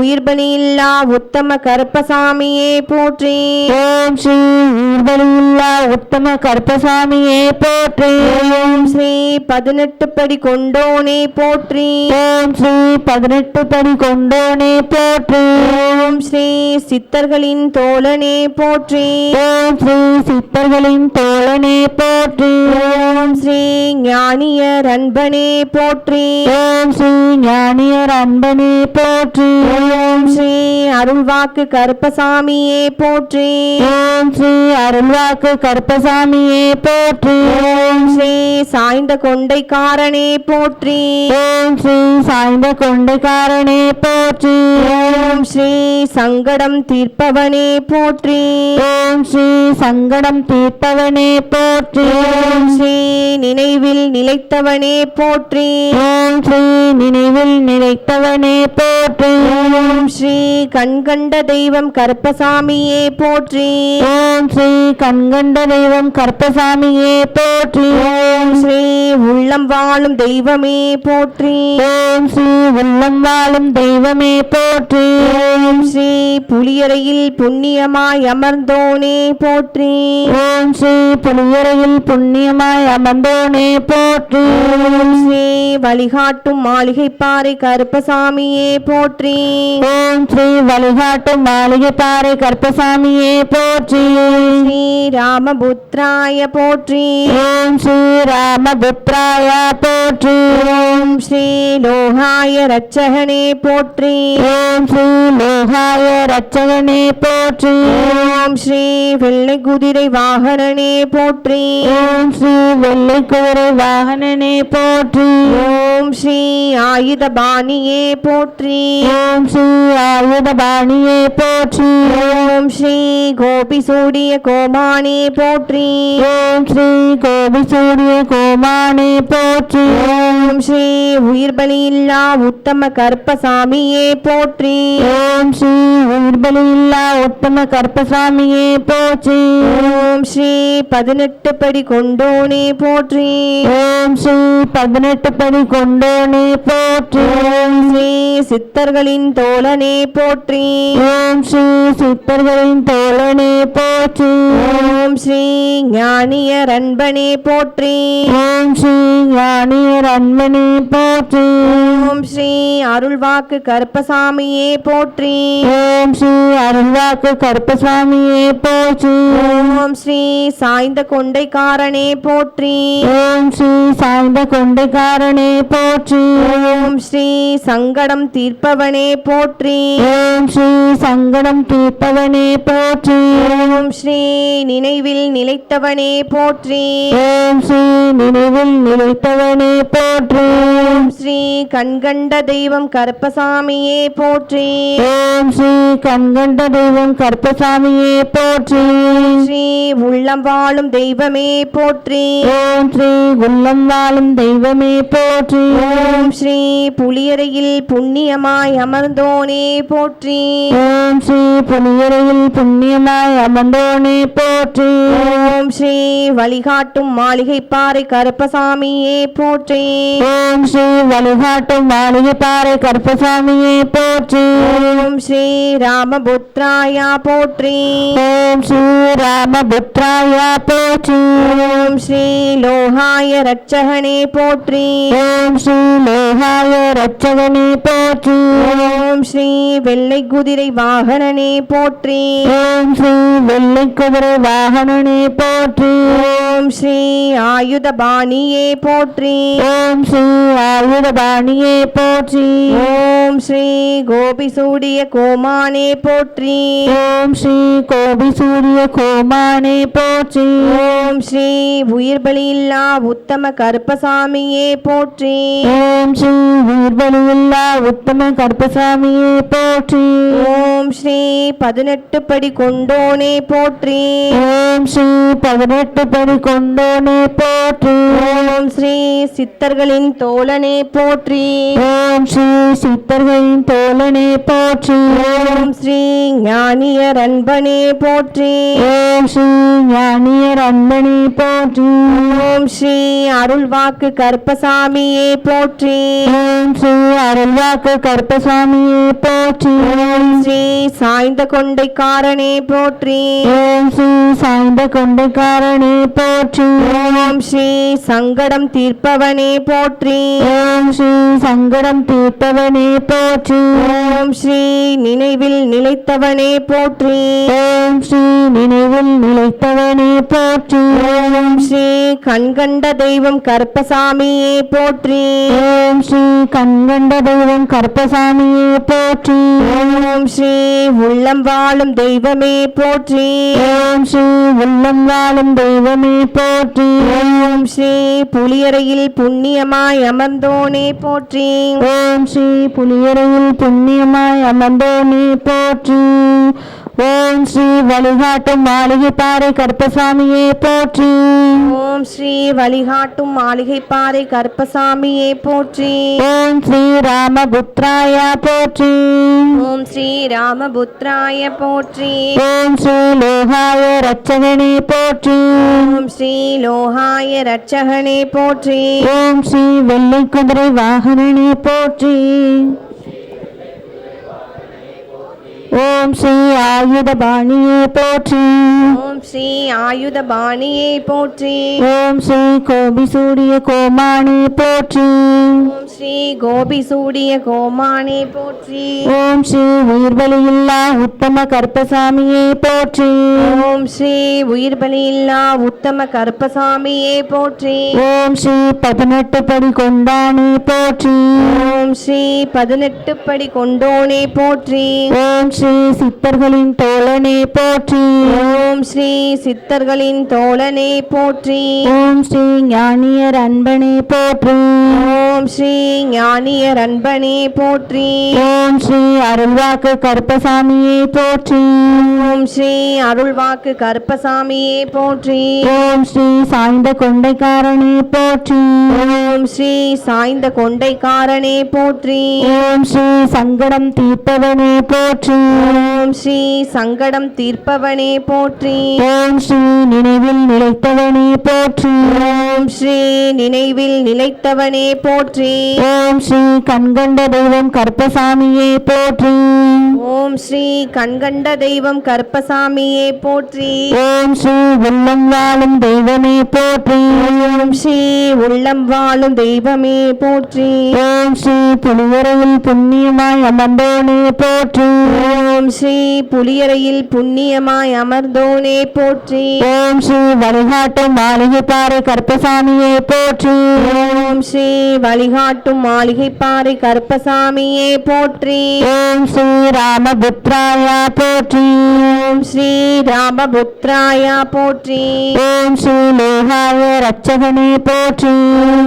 உயிர்பலியில்லா உத்தம கருப்பசாமியே போற்றி. ஓம் ஸ்ரீ உயிர்பலியில்லா உத்தம கருப்பசாமியே போற்றி. ஓம் ஸ்ரீ 18 படி கொண்டோனே போற்றி. ஓம் ஸ்ரீ 18 படி கொண்டோனே போற்றி. ஓம் ஸ்ரீ சித்தர்களின் தோழனே போற்றி. ஓம் ஸ்ரீ சித்தர்களின் தோழனே போற்றி. ஓம் ஸ்ரீ ஞானியர் அன்பனே போற்றி. ஓம் ஸ்ரீ ஞானியர் அன்பனே போற்றி. ஓம் ஸ்ரீ அருள்வாக்கு கருப்பசாமியே போற்றி. ஓம் ஸ்ரீ அருள்வாக்கு கருப்பசாமியே போற்றி. ஓம் ஸ்ரீ சாய்ந்த கொண்டைக்காரனே போற்றி. ஓம் ஸ்ரீ சாய்ந்த கொண்டைக்காரனே போற்றி. ஓம் ஸ்ரீ சங்கடம் தீர்ப்பவனே போற்றி. ஓம் ஸ்ரீ சங்கடம் தீர்ப்பவனே போற்றி. ஓம் ஸ்ரீ நினைவில் நிலைத்தவனே போற்றி. ஓம் ஸ்ரீ நினைவில் நிலைத்தவனே போற்றி. ஓம் ஸ்ரீ கண்கண்ட தெய்வம் கருப்பசாமியே போற்றி. ஓம் ஸ்ரீ கண்கண்ட தெய்வம் கருப்பசாமியே போற்றி. ஓம் ஸ்ரீ உள்ளம் வாழும் தெய்வமே போற்றி. ஓம் ஸ்ரீ உள்ளம் வாழும் தெய்வமே போற்றி. ஓம் ஸ்ரீ புலியறையில் புண்ணியமாய் அமர்ந்தோனே போற்றி. ஓம் ஸ்ரீ புலியறையில் புண்ணியமாய் அமர்ந்தோனே போற்றி. ஓம் ஸ்ரீ வழிகாட்டும் மாளிகை பாறை கருப்பசாமியே போற்றி. ஓம் ஸ்ரீ வழிகாட்டும் மாளிகை பாறை கருப்பசாமியே போற்றி. ஸ்ரீ ராமபுத்ராய போற்றி. ஓம் ஸ்ரீ ராமபுத்ராய போற்றி. ஓம் ஸ்ரீ லோகாய ரட்சகனே போற்றி. ஓம் ஸ்ரீ லோகாய ரட்சகனே போற்றி. ஓம் ஸ்ரீ வெள்ளை குதிரை வாகனனே போற்றி. ஓம் ஸ்ரீ வெள்ளை குதிரை வாகனனே போற்றி. ஓம் ஸ்ரீ ஆயுத பாணியே போற்றி. ஓம் ஸ்ரீ ஆயுத பாணியே போற்றி. ஓம் ஸ்ரீ கோபி சூடிய கோமானே போற்றி. ஓம் ஸ்ரீ கோபி சூரிய கோமானே போற்றி. ஓம் ஸ்ரீ உயிர் பலியில்லா உத்தம கருப்பசாமியே போற்றி. ஓம் ஸ்ரீ உயிர்பலியில்லா உத்தம கருப்பசாமியே போற்றி. ஓம் ஸ்ரீ 18 படி கொண்டோனே போற்றி. ஓம் ஸ்ரீ 18 படி கொண்டோனே போற்றி. ஓம் ஸ்ரீ சித்தர்களின் தோழனே போற்றி. ஓம் ஸ்ரீ சித்தர்களின் தோழனே போற்றி. ஓம் ஸ்ரீ ஞானியர் அன்பனே போற்றி. ஓம் ஸ்ரீ ஞானியர் அன்பனே போற்றி. ஓம் ஸ்ரீ அருள்வாக்கு கருப்பசாமியே போற்றி. ஓம் ஸ்ரீ அருள்வாக்கு கருப்பசாமியே போற்றி. ஓம் ஸ்ரீ சாய்ந்த கொண்டைக்காரனே போற்றி. ஓம் ஸ்ரீ சாய்ந்த கொண்டைக்காரனே போற்றி. ஓம் ஸ்ரீ சங்கடம் தீர்ப்பவனே போற்றி. ஓம் ஸ்ரீ சங்கடம் தீர்ப்பவனே போற்றி. ஓம் ஸ்ரீ நினைவில் நிலைத்தவனே போற்றி. ஓம் ஸ்ரீ நினைவில் நிலைத்தவனே போற்றி. ஓம் ஸ்ரீ கண்கண்ட தெய்வம் கருப்பசாமியே போற்றி. ஓம் ஸ்ரீ கண்கண்ட தெய்வம் கருப்பசாமியே போற்றி. ஸ்ரீ உள்ளம் வாழும் தெய்வமே போற்றி. ஓம் ஸ்ரீ உள்ளம் வாழும் தெய்வமே போற்றி. ஓம் ஸ்ரீ புலியறையில் புண்ணியமாய் அமர்ந்தோனே போற்றி. ஓம் ஸ்ரீ புலியறையில் புண்ணியமாய் அமர்ந்தோனே போற்றி. ஓம் ஸ்ரீ வழிகாட்டும் மாளிகை பாறை கருப்பசாமியே போற்றி. ஓம் ஸ்ரீ வழிகாட்டும் மாளிகை பாறை கருப்பசாமியே போற்றி. ஓம் ஸ்ரீ ராமபுத்ராயா போற்றி. ஓம் ஸ்ரீ ராமபுத்ராய போற்றி. ஓம் ஸ்ரீ லோகாய ரட்சகனே போற்றி. ஓம் ஸ்ரீ லோகாய ரட்சகனே போற்றி. ஓம் ஸ்ரீ வெள்ளை குதிரை வாகனனே போற்றி. ஓம் ஸ்ரீ வெள்ளை குதிரை வாகனனே போற்றி. ஓம் ஸ்ரீ ஆயுத பாணியே போற்றி. ஓம் ஸ்ரீ ஆயுத பாணியே போற்றி. ஓம் ஸ்ரீ கோபி சூடிய கோமானே போற்றி. ஓம் ஸ்ரீ கோபி சூரிய கோமானே போற்றி. ஓம் ஸ்ரீ உயிர் பலியில்லா உத்தம கருப்பசாமியே போற்றி. ஓம் ஸ்ரீ உயிர்பலியில்லா உத்தம கருப்பசாமியே போற்றி. ஓம் ஸ்ரீ 18 படி கொண்டோனே போற்றி. ஓம் ஸ்ரீ 18 படி கொண்டோனே போற்றி. ஓம் ஸ்ரீ சித்தர்களின் தோழனே போற்றி. ஓம் ஸ்ரீ சித்தர்களின் தோழனே போற்றி. ஓம் ஸ்ரீ ஞானியர் அன்பனே போற்றி. ஓம் ஸ்ரீ ஞானியர் அன்பனே போற்றி. ஓம் ஸ்ரீ அருள்வாக்கு கருப்பசாமியே போற்றி. ஓம் ஸ்ரீ அருள்வாக்கு கருப்பசாமியே போற்றி. ஓம் ஸ்ரீ சாய்ந்த கொண்டைக்காரனே போற்றி. ஓம் ஸ்ரீ சாய்ந்த கொண்டைக்காரனே போற்றி. ஓம் ஸ்ரீ சங்கடம் தீர்ப்பவனே போற்றி. ஓம் ஸ்ரீ சங்கடம் தீர்ப்பவனே போற்றி. ஓம் ஸ்ரீ நினைவில் நிலைத்தவனே போற்றி. ஓம் ஸ்ரீ நினைவில் நிலைத்தவனே போற்றி. ஓம் ஸ்ரீ கண்கண்ட தெய்வம் கருப்பசாமியே போற்றி. ஓம் ஸ்ரீ கண்கண்ட தெய்வம் கருப்பசாமியே போற்றி. ஓம் ஸ்ரீ உள்ளம் வாழும் தெய்வமே போற்றி. ஓம் ஸ்ரீ உள்ளம் வாழும் தெய்வமே போற்றி. ஓம் ஸ்ரீ புலியரையில் புண்ணியமாய் அமர்ந்தோனே போற்றி. ஓம் ஸ்ரீ புலியரையில் புண்ணியமாய் அமர்ந்தோனே போற்றி. ஓம் ஸ்ரீ வழிகாட்டும் மாளிகைப்பாறை கருப்பசாமியே போற்றி. ஓம் ஸ்ரீ வழிகாட்டும் மாளிகைப்பாறை கருப்பசாமியே போற்றி. ஓம் ஸ்ரீ ராமபுத்ராய போற்றி. ஓம் ஸ்ரீ ராமபுத்ராய போற்றி. ஓம் ஸ்ரீ லோகாய ரட்சகனே போற்றி. ஓம் ஸ்ரீ லோகாய ரட்சகனே போற்றி. ஓம் ஸ்ரீ வெள்ளை குதிரை வாகனனே போற்றி. ஓம் ஸ்ரீ ஆயுதபாணியே போற்றி. ஓம் ஸ்ரீ ஆயுதபாணியே போற்றி. ஓம் ஸ்ரீ கோபி சூரிய கோமானே போற்றி. ஓம் ஸ்ரீ கோபி சூடிய கோமானே போற்றி. ஓம் ஸ்ரீ உயிர்வலியில்லா உத்தம கருப்பசாமியே போற்றி. ஓம் ஸ்ரீ உயிர் பலியில்லா உத்தம கருப்பசாமியே போற்றி. ஓம் ஸ்ரீ 18 படி கொண்டானே போற்றி. ஓம் ஸ்ரீ 18 படி கொண்டோனே போற்றி. ஓம் ஸ்ரீ சித்தர்களின் தோழனே போற்றி. ஓம் ஸ்ரீ சித்தர்களின் தோழனே போற்றி. ஓம் ஸ்ரீ ஞானியர் அன்பனே போற்றி. ஓம் ஸ்ரீ ஞானியர் அன்பனே போற்றி. ஓம் ஸ்ரீ அருள்வாக்கு கருப்பசாமியே போற்றி. ஓம் ஸ்ரீ அருள்வாக்கு கருப்பசாமியே போற்றி. ஓம் ஸ்ரீ சாய்ந்த கொண்டைக்காரனே போற்றி. ஓம் ஸ்ரீ சாய்ந்த கொண்டைக்காரனே போற்றி. ஓம் ஸ்ரீ சங்கடம் தீர்ப்பவனே போற்றி. ஓம் ஸ்ரீ சங்கடம் தீர்ப்பவனே போற்றி. ஓம் ஸ்ரீ நினைவில் நிலைத்தவனே போற்றி. ஓம் ஸ்ரீ நினைவில் நிலைத்தவனே போற்றி. ஓம் ஸ்ரீ கண்கண்ட தெய்வம் கருப்பசாமியே போற்றி. ஓம் ஸ்ரீ கண்கண்ட தெய்வம் கருப்பசாமியே போற்றி. ஓம் ஸ்ரீ உள்ளம் வாழும் தெய்வமே போற்றி. ஓம் ஸ்ரீ உள்ளம் வாழும் தெய்வமே போற்றி. ஓம் ஸ்ரீ புலியரையில் புண்ணியமாய் அமர்ந்தோனே போற்றி. ஓம் ஸ்ரீ புலியரையில் புண்ணியமாய் அமர்ந்தோனே போற்றி. ஓம் ஸ்ரீ வழிகாட்டும் மாளிகைப்பாறை கருப்பசாமியே போற்றி. ஓம் ஸ்ரீ வழிகாட்டும் மாளிகைப்பாறை கருப்பசாமியே போற்றி. ஓம் ஸ்ரீ ராமபுத்ராய போற்றி. ஓம் ஸ்ரீ ராமபுத்ராய போற்றி. ஓம் ஸ்ரீ லோகாய ரட்சகனே போற்றி.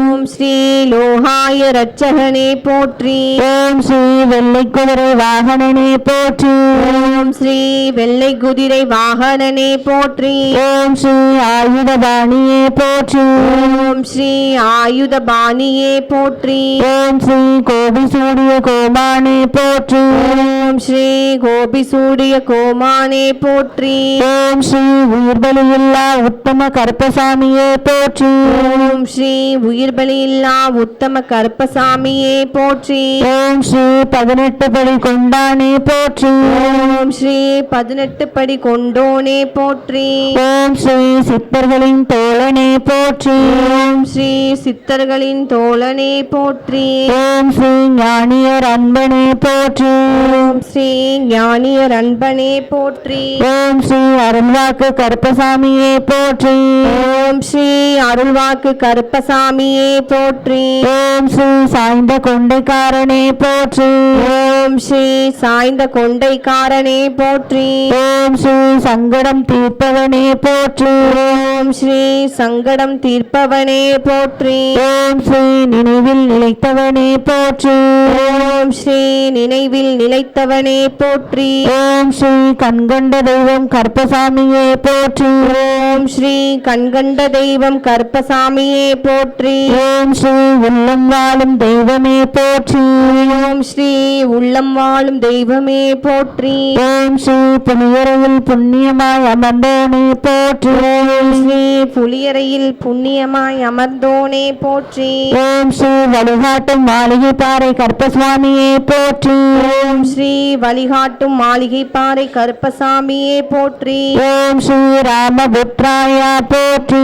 ஓம் ஸ்ரீ லோகாய ரட்சகனே போற்றி. ஓம் ஸ்ரீ வெள்ளை குதிரை வாகனனே போற்றி. ஓம் ஸ்ரீ வெள்ளை குதிரை வாகனனே போற்றி. ஓம் ஸ்ரீ ஆயுதபாணியே போற்றி. ஓம் ஸ்ரீ ஆயுதபாணியே போற்றி. ஓம் ஸ்ரீ கோபி சூரிய கோமானே போற்றி. ஓம் ஸ்ரீ கோபி சூடிய கோமானே போற்றி. ஓம் ஸ்ரீ உயிர்பலியில்லா உத்தம கருப்பசாமியே போற்றி. ஓம் ஸ்ரீ உயிர் பலியில்லா உத்தம கருப்பசாமியே போற்றி. ஓம் ஸ்ரீ 18 படி கொண்டானே போற்றி. ஓம் ஸ்ரீ 18 படி கொண்டோனே போற்றி. ஓம் ஸ்ரீ சித்தர்களின் தோழனே போற்றி. ஓம் ஸ்ரீ சித்தர்களின் தோழனே போற்றி. ஓம் ஸ்ரீ ஞானியர் அன்பனே போற்றி. ஓம் ஸ்ரீ ஞானியர் அன்பனே போற்றி. ஓம் ஸ்ரீ அருள்வாக்கு கருப்பசாமியே போற்றி. ஓம் ஸ்ரீ அருள்வாக்கு கருப்பசாமியே போற்றி. ஓம் ஸ்ரீ சாய்ந்த கொண்டைக்காரனே போற்றி. ஓம் ஸ்ரீ சாய்ந்த கொண்டைக்காரனே போற்றி. ஓம் ஸ்ரீ சங்கடம் தீர்ப்பவனே போற்றி. ஓம் ஸ்ரீ சங்கடம் தீர்ப்பவனே போற்றி. ஓம் ஸ்ரீ நினைவில் நிலைத்தவனே போற்றி. ஓம் ஸ்ரீ நினைவில் நிலைத்தவனே போற்றி. ஓம் ஸ்ரீ கண்கண்ட தெய்வம் கருப்பசாமியே போற்றி. ஓம் ஸ்ரீ கண்கண்ட தெய்வம் கருப்பசாமியே போற்றி. ஓம் ஸ்ரீ உள்ளம் வாழும் தெய்வமே போற்றி. ஓம் ஸ்ரீ உள்ளம் வாழும் தெய்வமே போற்றி. ஓம் ஸ்ரீ புலியரையில் புண்ணியமாய் அமர்ந்தோனே போற்றி. ஓம் ஸ்ரீ புலியரையில் புண்ணியமாய் அமர்ந்தோனே போற்றி. ஓம் ஸ்ரீ வழிகாட்டும் மாளிகைப்பாறை கருப்பசாமியே போற்றி. ஓம் ஸ்ரீ வழிகாட்டும் மாளிகைப்பாறை கருப்பசாமியே போற்றி. ஓம் ஸ்ரீ ராமபுத்ராய போற்றி.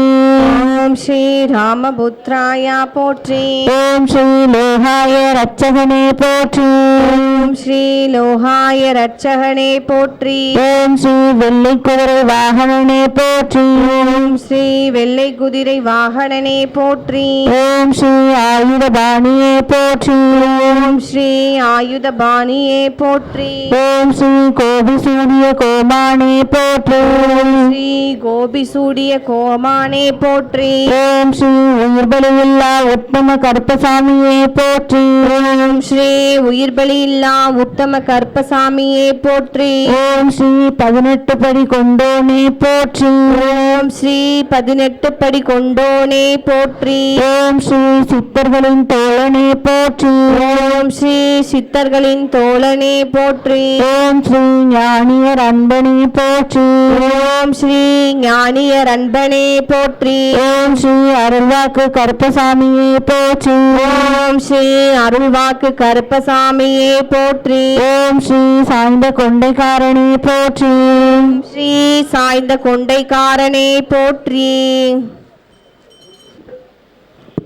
ஓம் ஸ்ரீ ராமபுத்ராய போற்றி. ஓம் ஸ்ரீ லோகாய ரட்சகனே போற்றி. ஓம் ஸ்ரீ லோகாய ரட்சகனே போற்றி. ஓம் ஸ்ரீ வெள்ளை குதிரை வாகனனே போற்றி. ஓம் ஸ்ரீ வெள்ளை குதிரை வாகனனே போற்றி. ஓம் ஸ்ரீ ஆயுதபாணியே போற்றி. ஓம் ஸ்ரீ ஆயுதபாணியே போற்றி. ஓம் ஸ்ரீ கோபி சூரிய கோமானே போற்றி. ஓம் ஸ்ரீ கோபிசூடிய கோமானே போற்றி. ஓம் ஸ்ரீ உயிர்பலியில்லா உத்தம கருப்பசாமியே போற்றி. ஓம் ஸ்ரீ உயிர்பலியில்லா உத்தம கருப்பசாமியே போற்றி. ஓம் ஸ்ரீ 18 படி கொண்டோனே போற்றி. ஓம் ஸ்ரீ 18 படி கொண்டோனே போற்றி. ஓம் ஸ்ரீ சித்தர்களின் தோழனே போற்றி. ஓம் ஸ்ரீ சித்தர்களின் தோழனே போற்றி. ஓம் ஸ்ரீ ஞானியர் அன்பனே போற்றி. ஓம் ஸ்ரீ ஞானியர் அன்பனே போற்றி. ஓம் ஸ்ரீ அருள்வாக்கு கருப்பசாமியே போற்றி. ஓம் ஸ்ரீ அருள்வாக்கு கருப்பசாமியே போற்றி. ஓம் ஸ்ரீ சாய்ந்த கொண்டைக்காரனே போற்றி. ஓம் ஸ்ரீ சாய்ந்த கொண்டைக்காரனே போற்றி.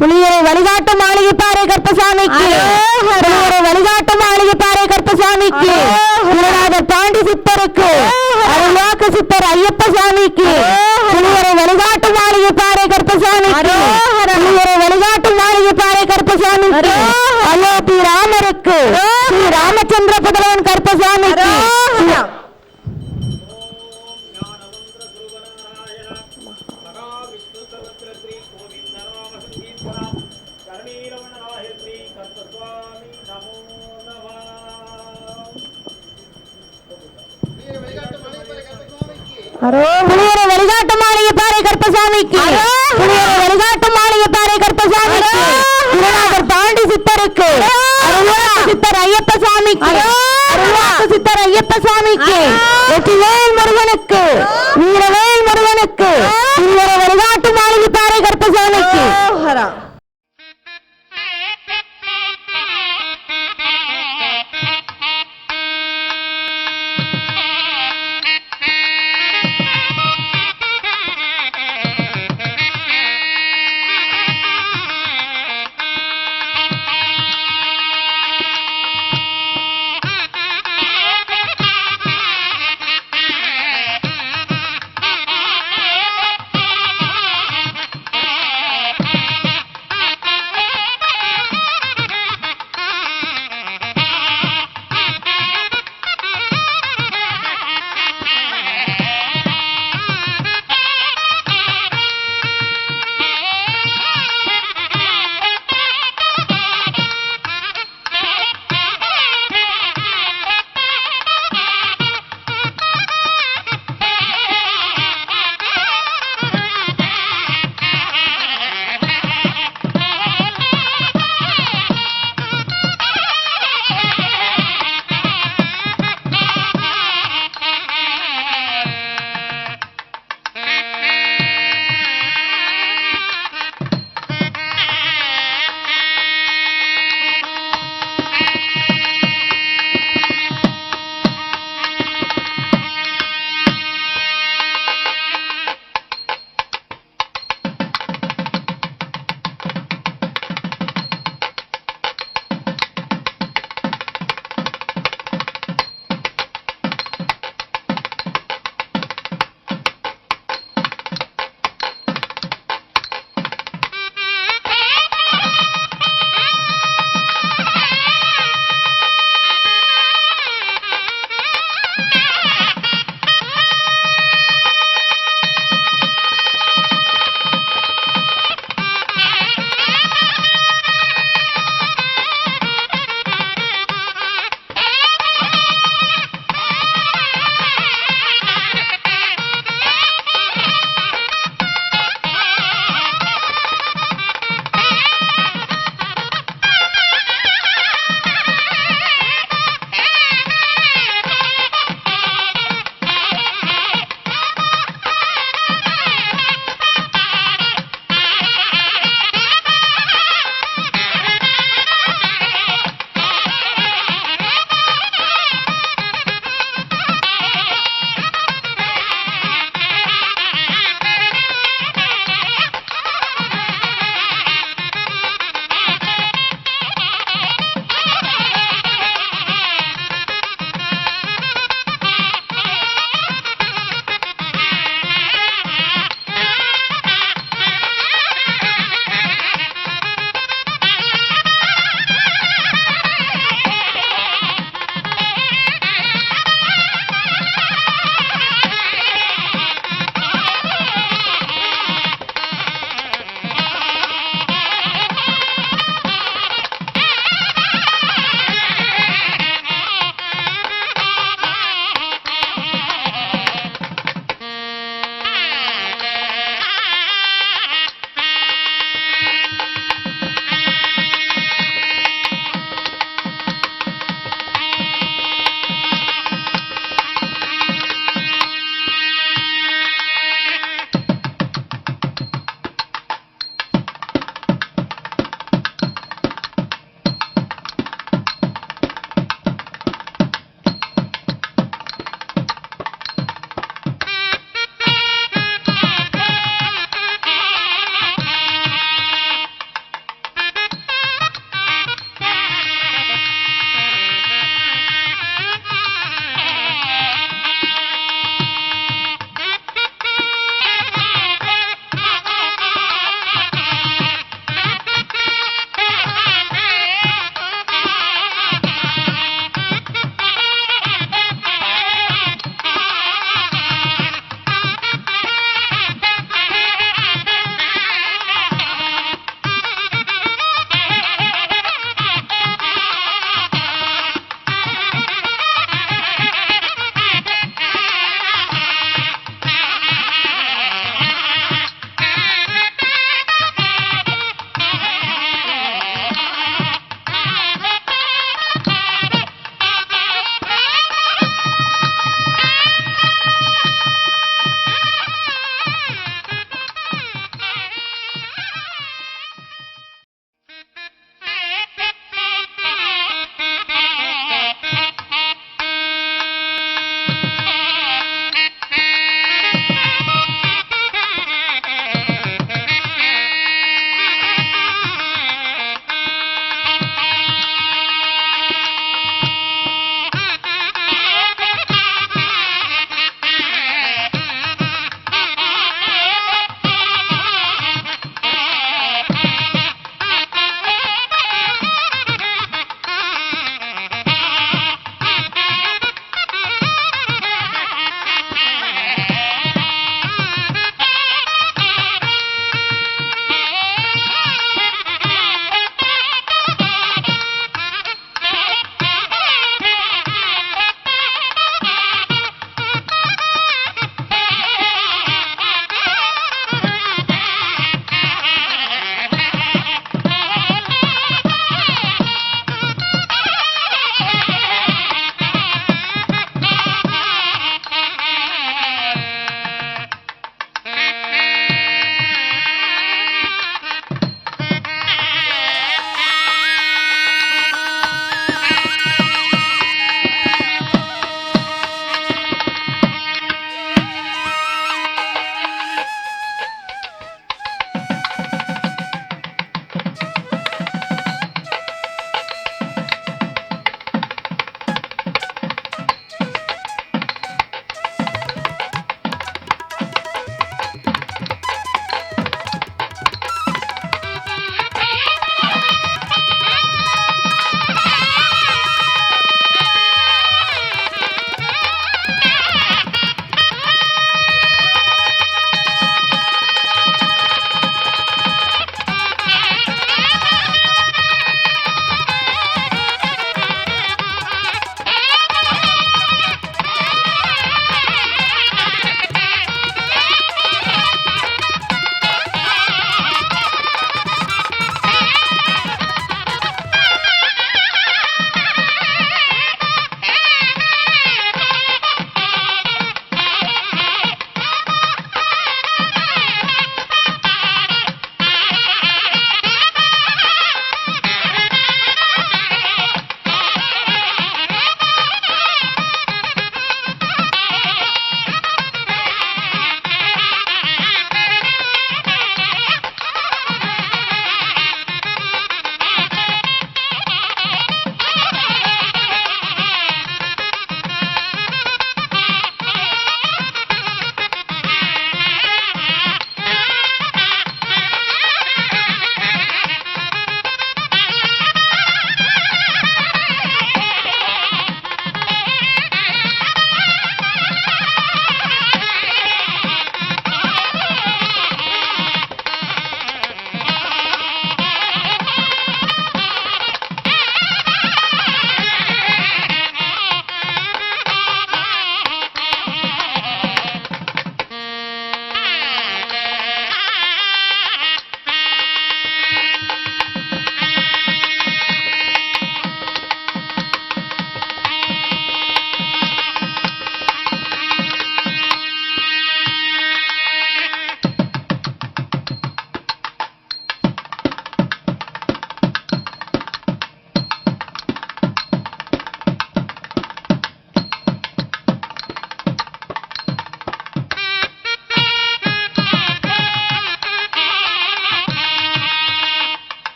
புலியரை வழிகாட்டு மாளிகைப்பாறை கருப்பசாமிக்கு. புலியரை வழிகாட்டு மாளிகைப்பாறை கருப்பசாமிக்கு. குருநாதர் பாண்டி சித்தருக்கு. அருள்வாக்கு சித்தர் ஐயப்ப சாமிக்கு. புலியரை வழிகாட்டு மாளிகைப்பாறை கருப்பசாமிக்கு. புலியரை வழிகாட்டு மாளிகைப்பாறை கருப்பசாமிக்கு. அயோத்தி ராமருக்கு. ஸ்ரீ ராமச்சந்திர புதல்வன் கருப்பசாமிக்கு. புலியரை வழிகாட்டு மாளிகைப்பாறை கருப்பசாமிக்கு. புலியரை வழிகாட்டு மாளிகைப்பாறை கருப்பசாமிக்கு. குருநாதர் பாண்டி சித்தருக்கு. அருள்வாக்கு சித்தர் ஐயப்ப சாமிக்கு. அருள்வாக்கு சித்தர் ஐயப்ப சாமிக்கு. வெற்றிவேல் முருகனுக்கு. வீரவேல் முருகனுக்கு. புலியரை